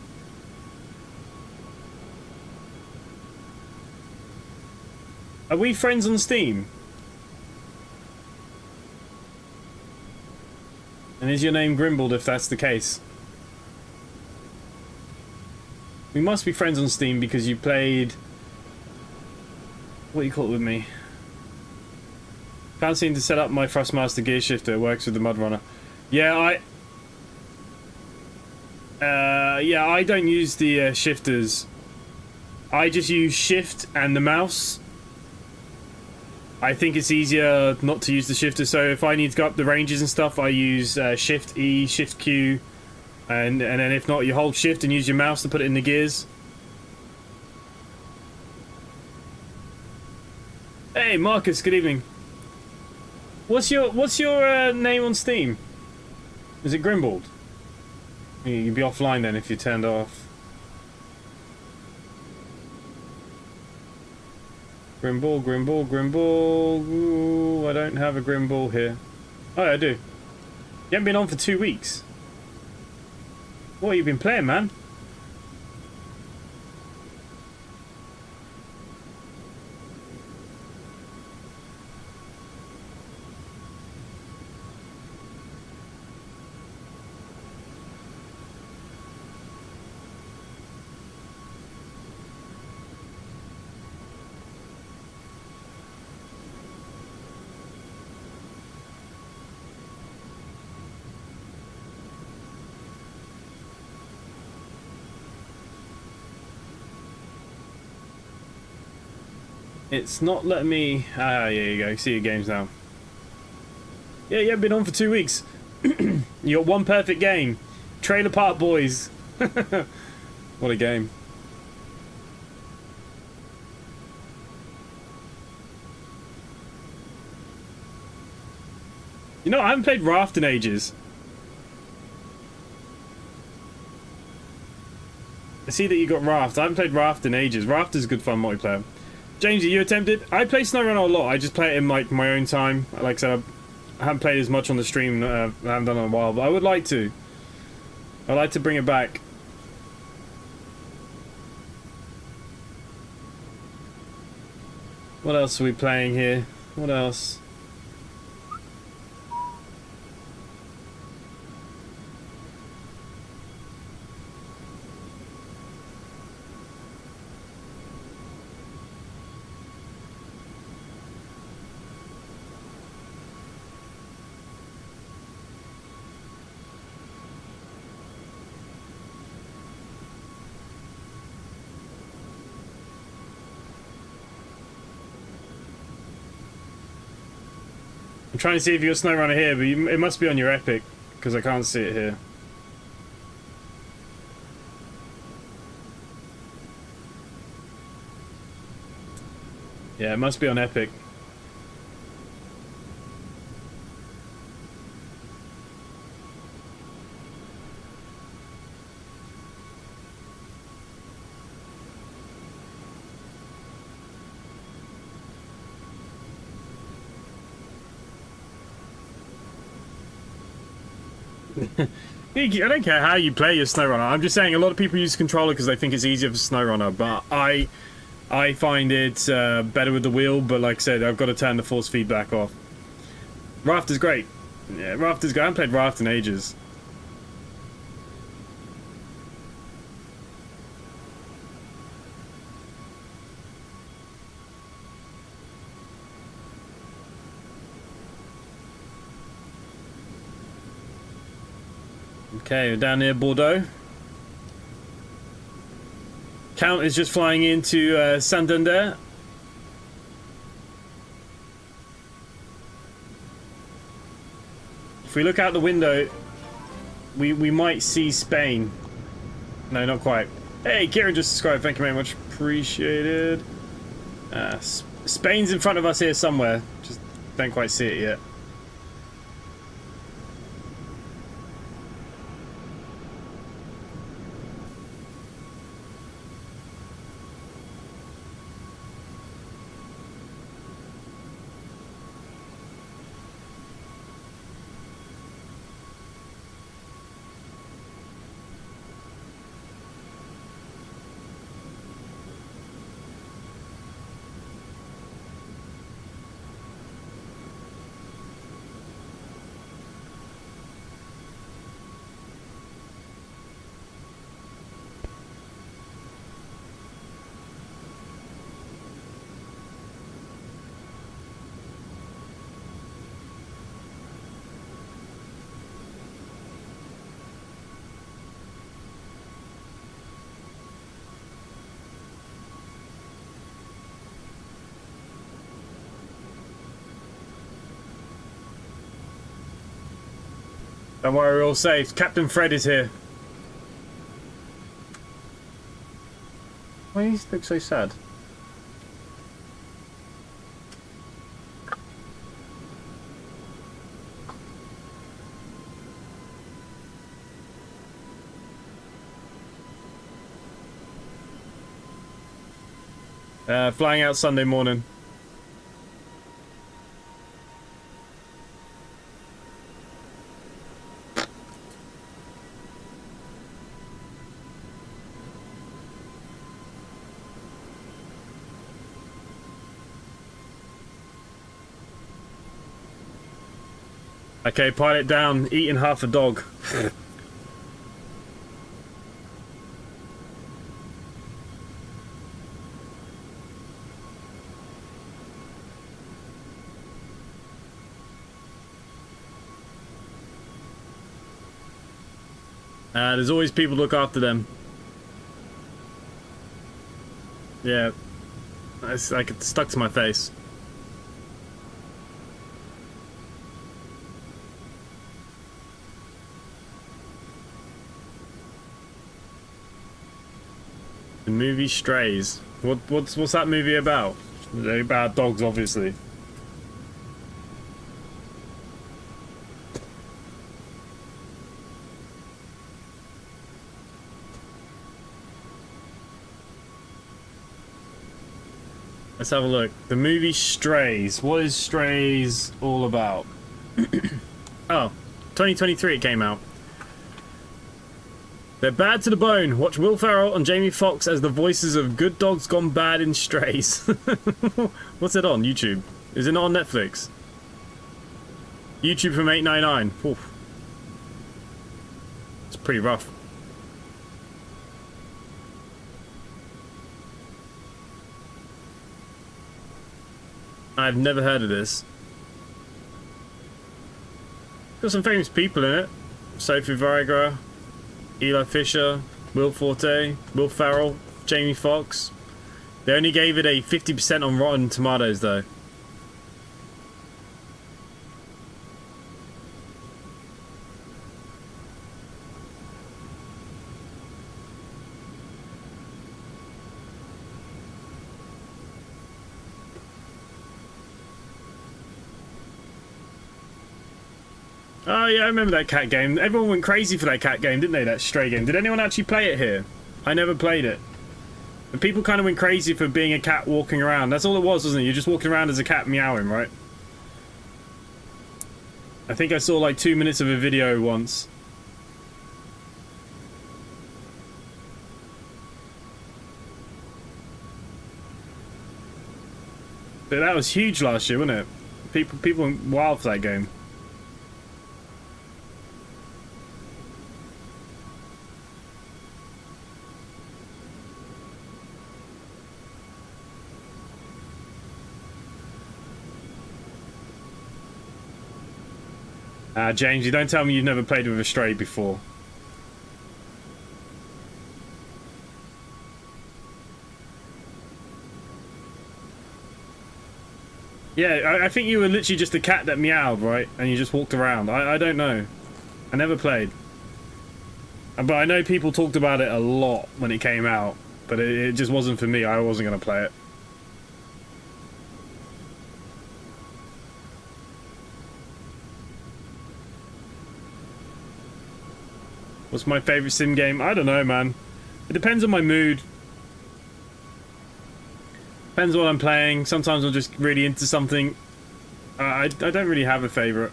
S1: Are we friends on Steam? And is your name Grimbled if that's the case? We must be friends on Steam because you played... What do you call it with me? Can't seem to set up my Thrustmaster gear shifter. It works with the Mudrunner. Yeah, I don't use the shifters. I just use shift and the mouse. I think it's easier not to use the shifter. So if I need to go up the ranges and stuff, I use shift E, shift Q, and then if not, you hold shift and use your mouse to put it in the gears. Hey, Marcus. Good evening. What's your name on Steam? Is it Grimbled? You can be offline then if you turned off. Grimball, Grimball, Grimball. Ooh, I don't have a Grimball here. Oh, I do. You haven't been on for 2 weeks. What have you been playing, man? It's not letting me... Ah, yeah, you go. See your games now. Yeah, you haven't been on for 2 weeks. You got one perfect game. Trailer Park Boys. What a game. You know, I haven't played Raft in ages. I see that you got Raft. I haven't played Raft in ages. Raft is good fun multiplayer. James, are you attempted? I play SnowRunner a lot. I just play it in like my own time. Like I said, I haven't played as much on the stream. I haven't done it in a while, but I would like to. I'd like to bring it back. What else are we playing here? What else? I'm trying to see if you got SnowRunner here, but it must be on your Epic, because I can't see it here. Yeah, it must be on Epic. I don't care how you play your SnowRunner. I'm just saying a lot of people use controller because they think it's easier for SnowRunner, but I find it better with the wheel. But like I said, I've got to turn the force feedback off. Raft is great. Yeah, Raft is great. I haven't played Raft in ages. Okay, we're down near Bordeaux. Count is just flying into Santander. If we look out the window, we might see Spain. No, not quite. Hey, Kieran just subscribed. Thank you very much. Appreciated. Spain's in front of us here somewhere. Just don't quite see it yet. Don't worry, we're all safe. Captain Fred is here. Why do you look so sad? Flying out Sunday morning. Okay, pilot down, eating half a dog. There's always people to look after them. Yeah, it's like it's stuck to my face. The movie Strays. What's that movie about? It's about dogs, obviously. Let's have a look. The movie Strays. What is Strays all about? Oh, 2023 it came out. They're bad to the bone. Watch Will Ferrell and Jamie Foxx as the voices of good dogs gone bad in Strays. What's it on? YouTube? Is it not on Netflix? YouTube from $8.99. Oof. It's pretty rough. I've never heard of this. Got some famous people in it. Sophie Vergara, Eli Fisher, Will Forte, Will Ferrell, Jamie Foxx. They only gave it a 50% on Rotten Tomatoes though. Oh yeah, I remember that cat game. Everyone went crazy for that cat game, didn't they? That Stray game. Did anyone actually play it here? I never played it. And people kind of went crazy for being a cat walking around. That's all it was, wasn't it? You're just walking around as a cat meowing, right? I think I saw like 2 minutes of a video once. But that was huge last year, wasn't it? People went wild for that game. James, you don't tell me you've never played with a Stray before. Yeah, I think you were literally just a cat that meowed, right? And you just walked around. I don't know. I never played. But I know people talked about it a lot when it came out. But it just wasn't for me. I wasn't going to play it. What's my favourite sim game? I don't know, man. It depends on my mood. Depends what I'm playing. Sometimes I'm just really into something. I don't really have a favourite.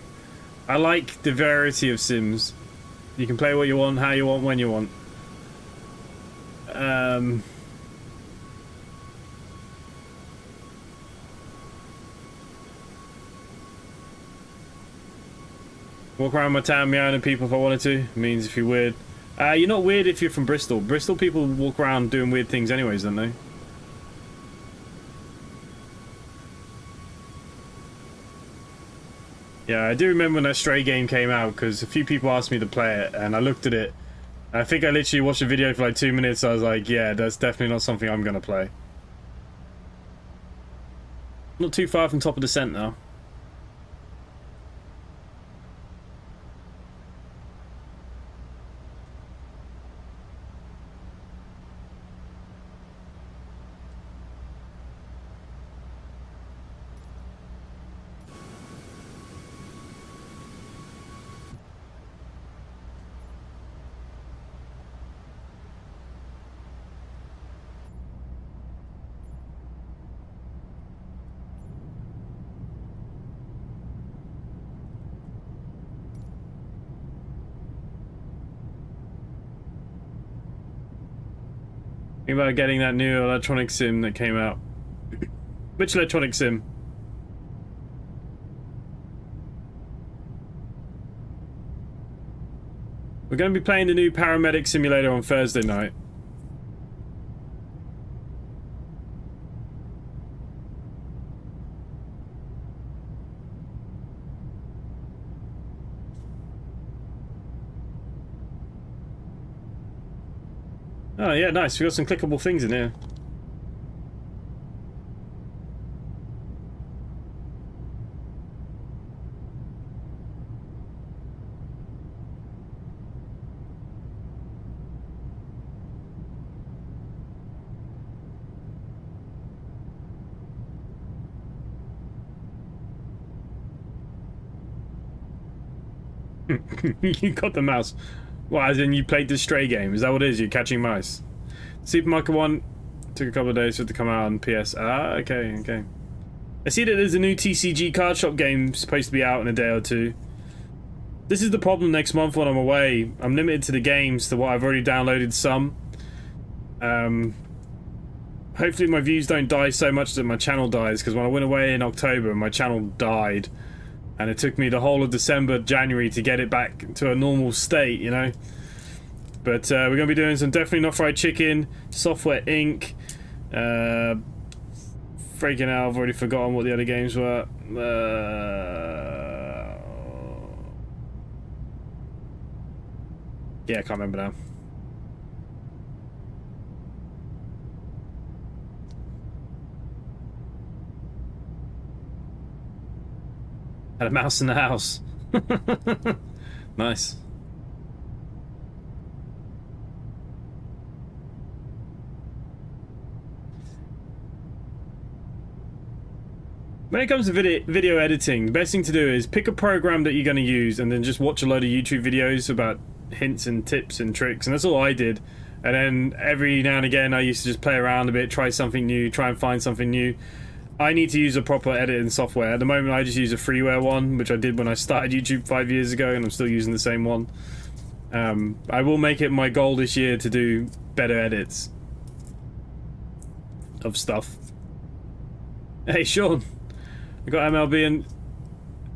S1: I like the variety of sims. You can play what you want, how you want, when you want. Walk around my town meowing at people if I wanted to. Means if you're weird. You're not weird if you're from Bristol. Bristol people walk around doing weird things anyways, don't they? Yeah, I do remember when that Stray game came out because a few people asked me to play it and I looked at it. I think I literally watched a video for like 2 minutes. So I was like, yeah, that's definitely not something I'm going to play. Not too far from top of the descent now. Think about getting that new electronic sim that came out. Which electronic sim? We're going to be playing the new paramedic simulator on Thursday night. Oh yeah, nice. We got some clickable things in here. You got the mouse. Well, as in you played the Stray game. Is that what it is? You're catching mice. Supermarket 1 took a couple of days for it to come out on PS. Ah, okay, okay. I see that there's a new TCG card shop game supposed to be out in a day or two. This is the problem next month when I'm away. I'm limited to the games, to what I've already downloaded some. Hopefully my views don't die so much that my channel dies, because when I went away in October, my channel died. And it took me the whole of December, January to get it back to a normal state, you know? But we're going to be doing some Definitely Not Fried Chicken, Software Inc. Freaking hell, I've already forgotten what the other games were. Yeah, I can't remember now. Had a mouse in the house. Nice. When it comes to video editing, the best thing to do is pick a program that you're going to use and then just watch a load of YouTube videos about hints and tips and tricks, and that's all I did. And then every now and again I used to just play around a bit, try something new, try and find something new. I need to use a proper editing software. At the moment I just use a freeware one, which I did when I started YouTube 5 years ago, and I'm still using the same one. I will make it my goal this year to do better edits of stuff. Hey Sean, I got MLB and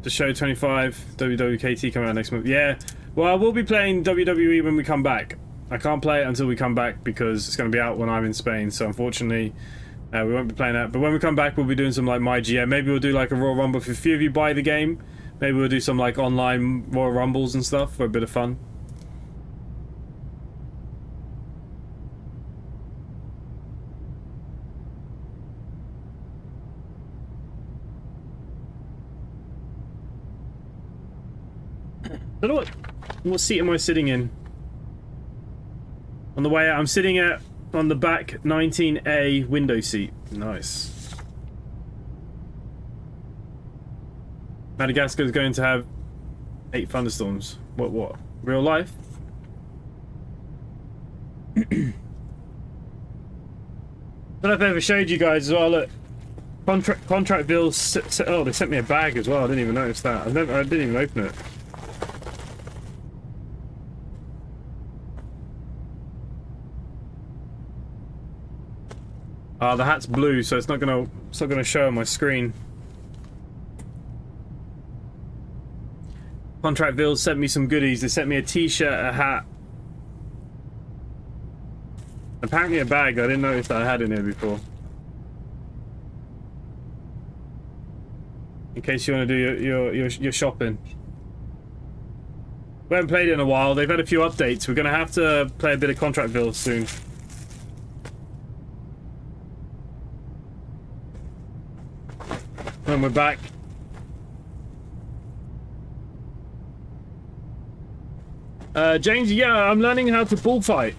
S1: the show 25 WWKT coming out next month. Yeah, well I will be playing WWE when we come back. I can't play it until we come back because it's going to be out when I'm in Spain, so unfortunately we won't be playing that. But when we come back we'll be doing some like my GM. Maybe we'll do like a Royal Rumble. If a few of you buy the game, maybe we'll do some like online Royal Rumbles and stuff for a bit of fun. I don't know what seat am I sitting in? On the way out, I'm sitting on the back 19A window seat. Nice. Madagascar is going to have 8 thunderstorms. What? Real life? I don't know if I ever showed you guys as well. Look, contract bills. Oh, they sent me a bag as well. I didn't even notice that. I didn't even open it. The hat's blue, so it's not gonna show on my screen. Contractville sent me some goodies. They sent me a t-shirt, a hat, apparently a bag. I didn't notice that I had in here before. In case you want to do your shopping. We haven't played it in a while. They've had a few updates. We're gonna have to play a bit of Contractville soon. When we're back. James, yeah, I'm learning how to bullfight.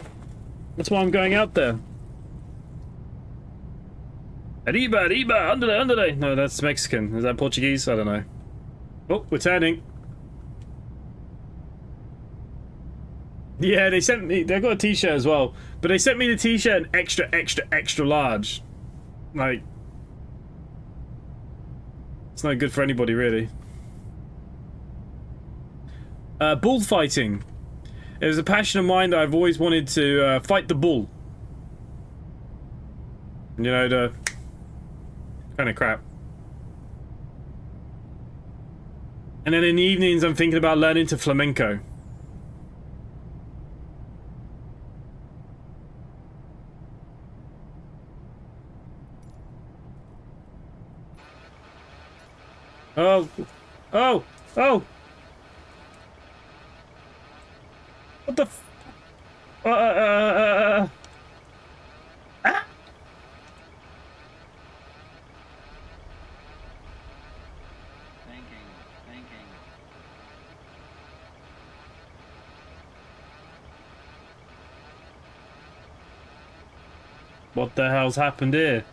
S1: That's why I'm going out there. Arriba, underlay. No, that's Mexican. Is that Portuguese? I don't know. Oh, we're turning. Yeah, they sent me, they got a t-shirt as well. But they sent me the t-shirt in extra large. Like, it's not good for anybody, really. Bullfighting. It was a passion of mine that I've always wanted to fight the bull. You know, the kind of crap. And then in the evenings, I'm thinking about learning to flamenco. Oh, oh, oh! What the f- Ah! What the hell's happened here?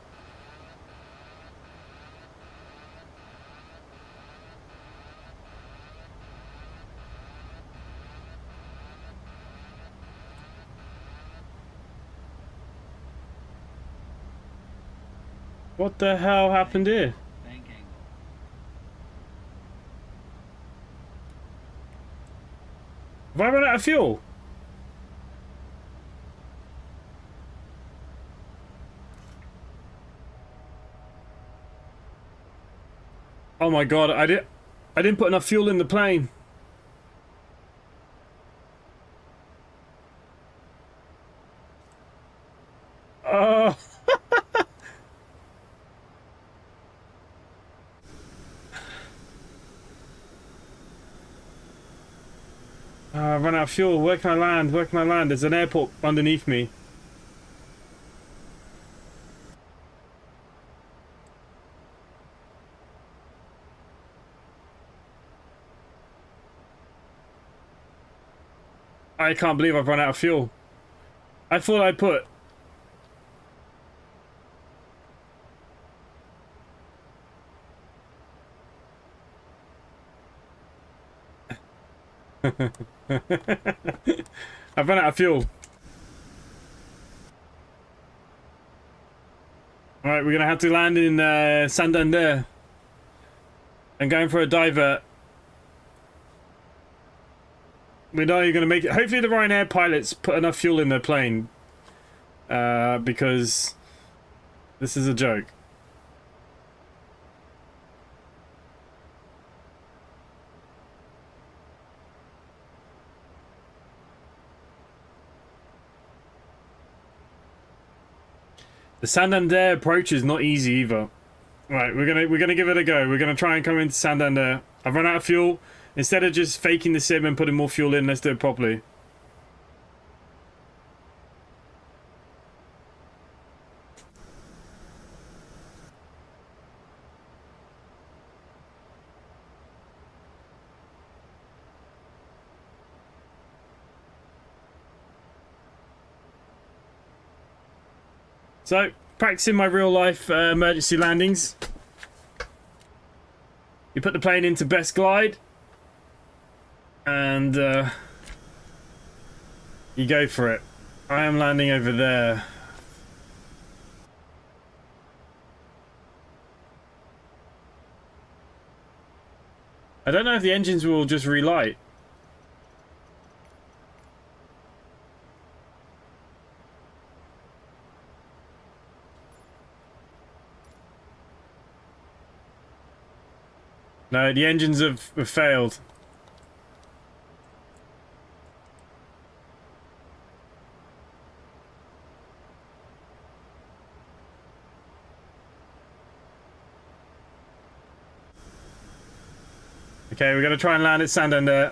S1: What the hell happened here? Have I run out of fuel? Oh my god, I didn't put enough fuel in the plane. Oh. I run out of fuel. Where can I land? Where can I land? There's an airport underneath me. I can't believe I've run out of fuel. I thought I put... I've run out of fuel. Alright, we're gonna have to land in Santander. I'm going for a divert. We know you're gonna make it. Hopefully the Ryanair pilots put enough fuel in their plane. Because this is a joke. The Santander approach is not easy either. Right, we're gonna give it a go. We're gonna try and come into Santander. I've run out of fuel. Instead of just faking the sim and putting more fuel in, let's do it properly. So, practicing my real life emergency landings. You put the plane into best glide. And you go for it. I am landing over there. I don't know if the engines will just relight. No, the engines have failed. Okay, we're going to try and land at Santander.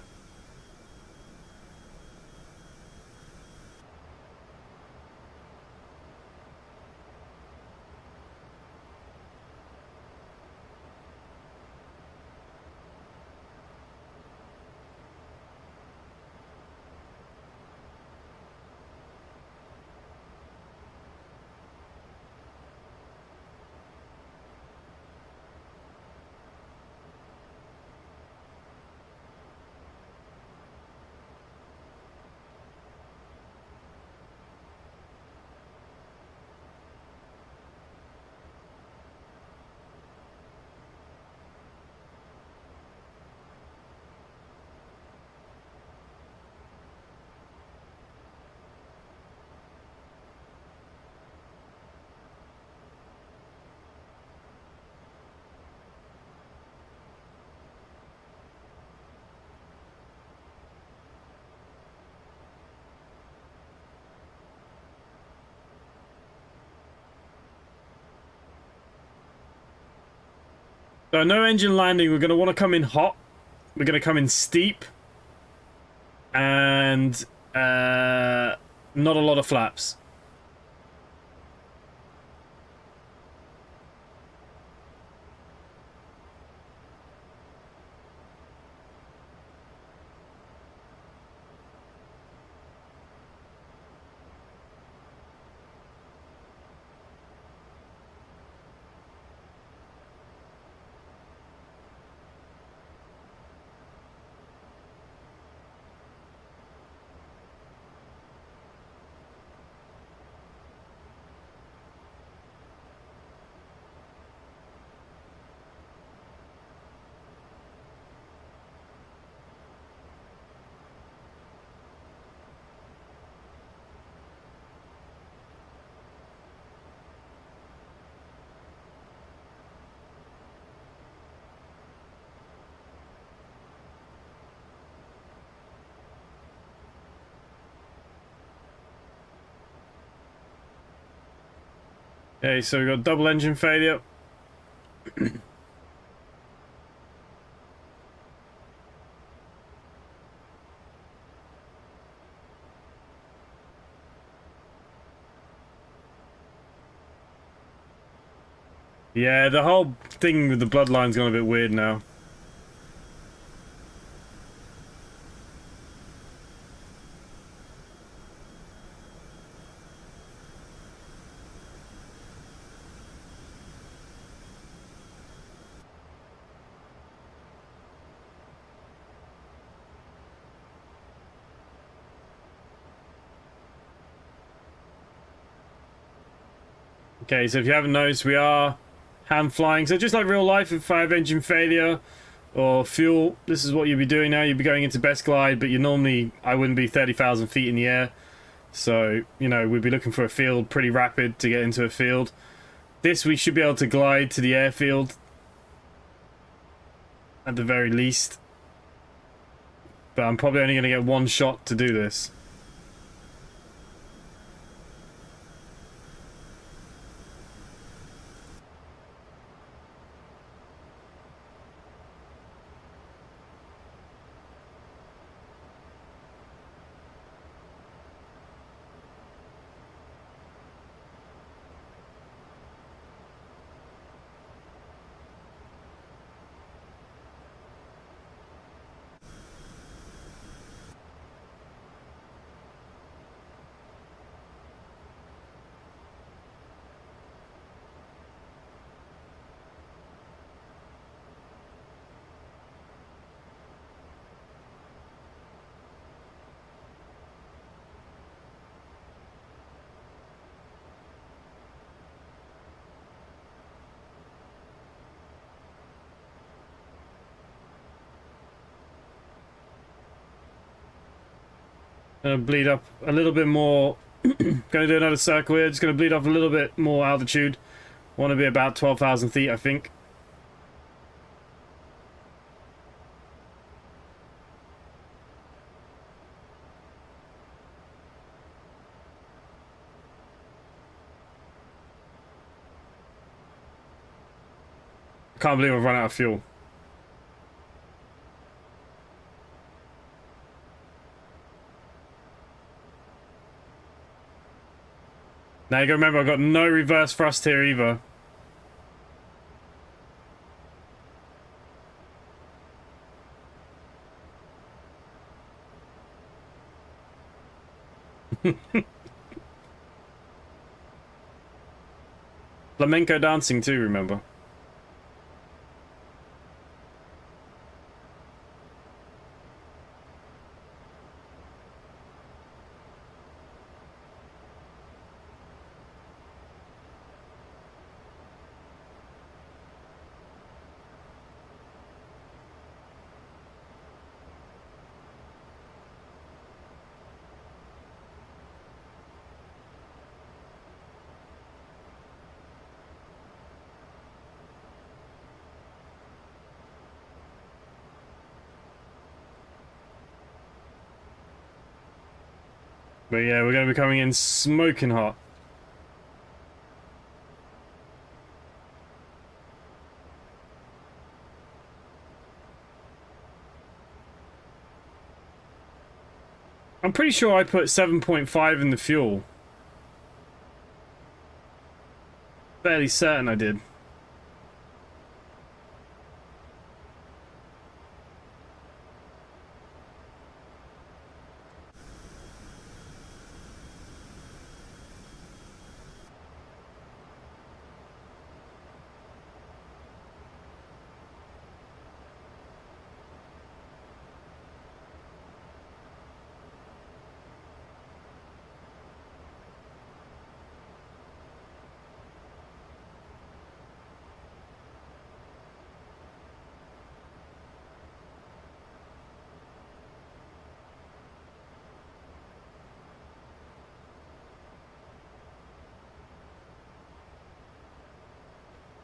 S1: So no engine landing. We're going to want to come in hot. We're going to come in steep. And not a lot of flaps. Okay, so we've got double engine failure. Yeah, the whole thing with the bloodline's gone a bit weird now. Okay, so if you haven't noticed, we are hand flying. So just like real life, if I have engine failure or fuel, this is what you'd be doing now. You'd be going into best glide, but I wouldn't be 30,000 feet in the air. So, you know, we'd be looking for a field pretty rapid to get into a field. This, we should be able to glide to the airfield at the very least. But I'm probably only going to get one shot to do this. Gonna bleed up a little bit more. Gonna do another circle here. Just gonna bleed off a little bit more altitude. Want to be about 12,000 feet, I think. Can't believe I've run out of fuel. Now you gotta remember, I've got no reverse thrust here either. Flamenco dancing too, remember. But yeah, we're going to be coming in smoking hot. I'm pretty sure I put 7.5 in the fuel. Fairly certain I did.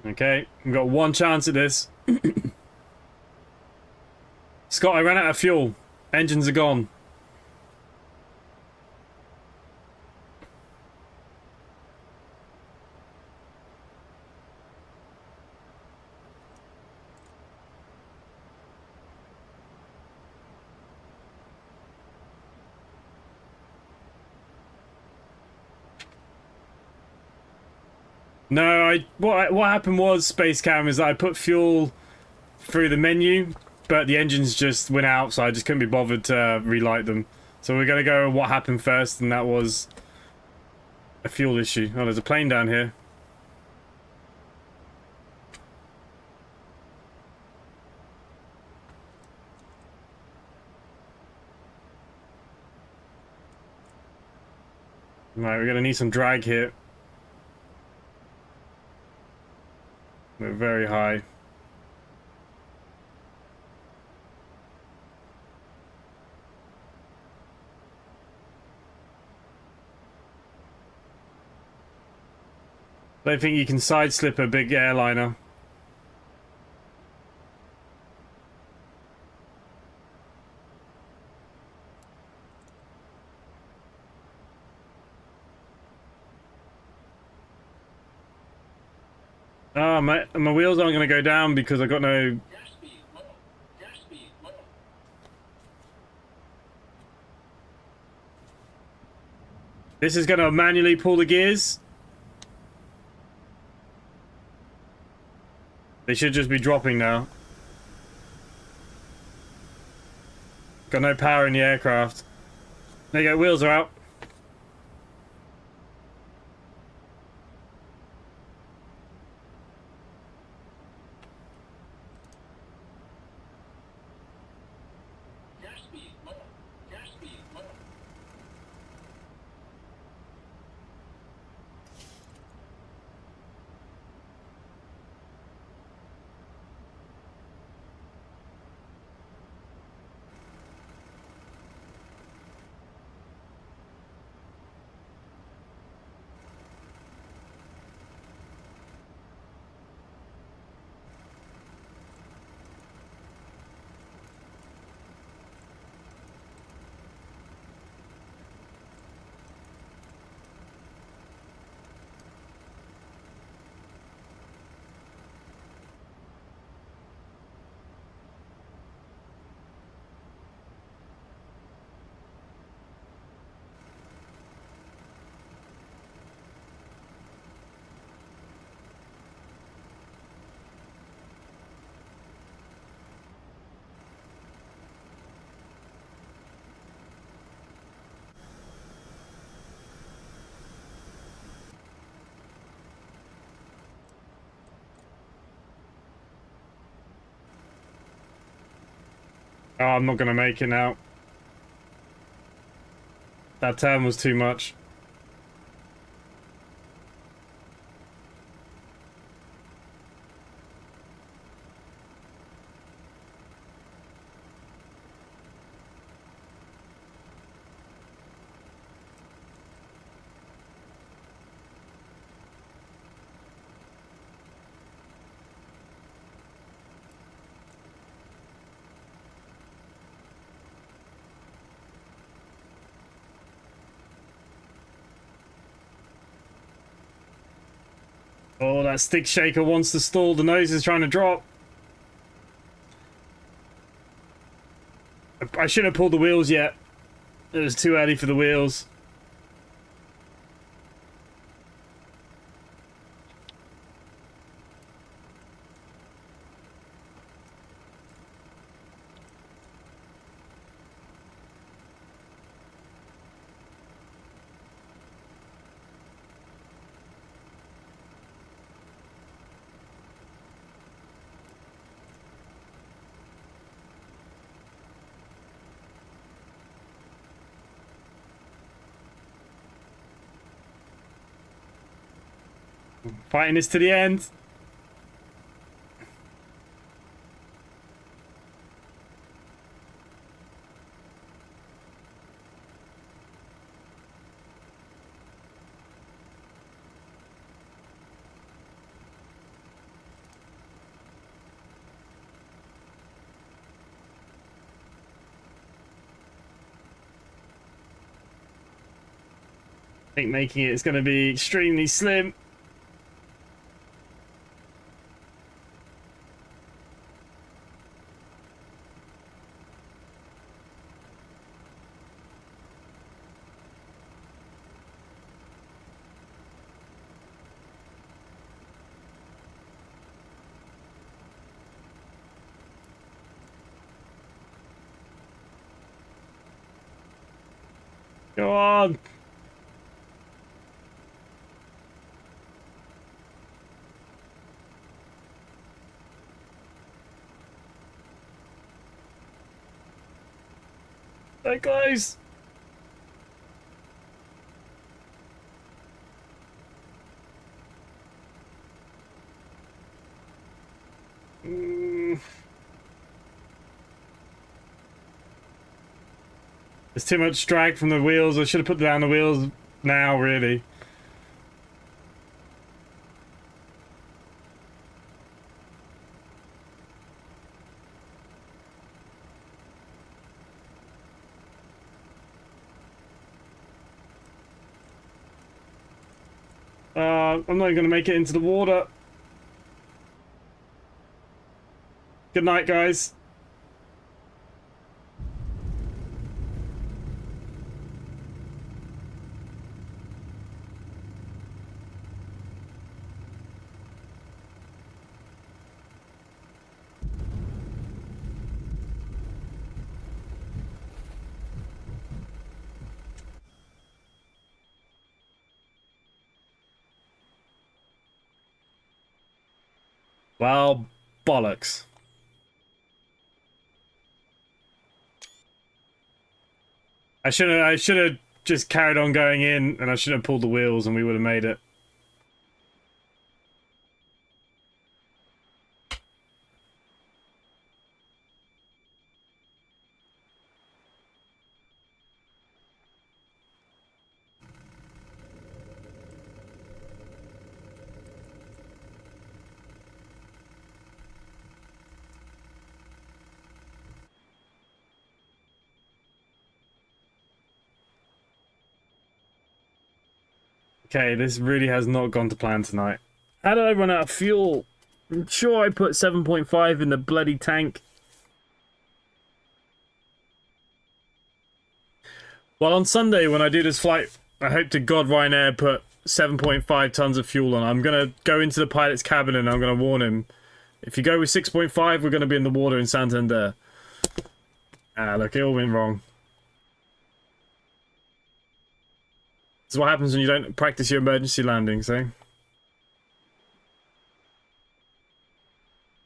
S1: Okay, we've got one chance at this. Scott, I ran out of fuel. Engines are gone. No, what happened was, Space Cam, is that I put fuel through the menu, but the engines just went out, so I just couldn't be bothered to relight them. So we're gonna go with what happened first, and that was a fuel issue. Oh, there's a plane down here. Right, we're gonna need some drag here. We're very high. I don't think you can side slip a big airliner. Oh, my wheels aren't going to go down because I've got no... This is going to manually pull the gears. They should just be dropping now. Got no power in the aircraft. There you go, wheels are out. Oh, I'm not going to make it now. That turn was too much. Oh, that stick shaker wants to stall. The nose is trying to drop. I shouldn't have pulled the wheels yet. It was too early for the wheels. Fighting this to the end. I think making it is going to be extremely slim. Go on. Hey guys. There's too much drag from the wheels. I should have put down the wheels now, really. I'm not even going to make it into the water. Good night, guys. Well, bollocks. I should have just carried on going in, and I should have pulled the wheels, and we would have made it. Okay, this really has not gone to plan tonight. How did I run out of fuel? I'm sure I put 7.5 in the bloody tank. Well, on Sunday when I do this flight, I hope to God Ryanair put 7.5 tons of fuel on. I'm going to go into the pilot's cabin and I'm going to warn him. If you go with 6.5, we're going to be in the water in Santander. Ah, look, it all went wrong. This is what happens when you don't practice your emergency landings, eh?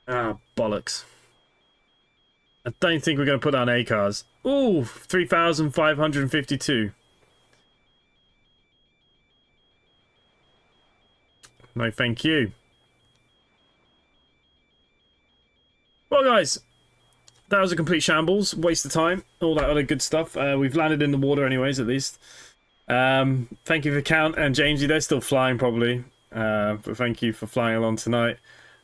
S1: Ah, bollocks. I don't think we're going to put down ACARs. Ooh, 3,552. No, thank you. Well, guys, that was a complete shambles. Waste of time. All that other good stuff. We've landed in the water anyways, at least. Thank you for Count and Jamesy. They're still flying probably, but thank you for flying along tonight.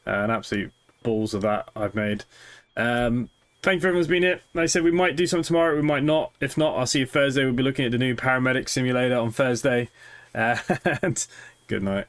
S1: An absolute balls of that I've made. Thank you for everyone's been here. Like I said, we might do something tomorrow, we might not. If not, I'll see you Thursday. We'll be looking at the new paramedic simulator on Thursday. And good night.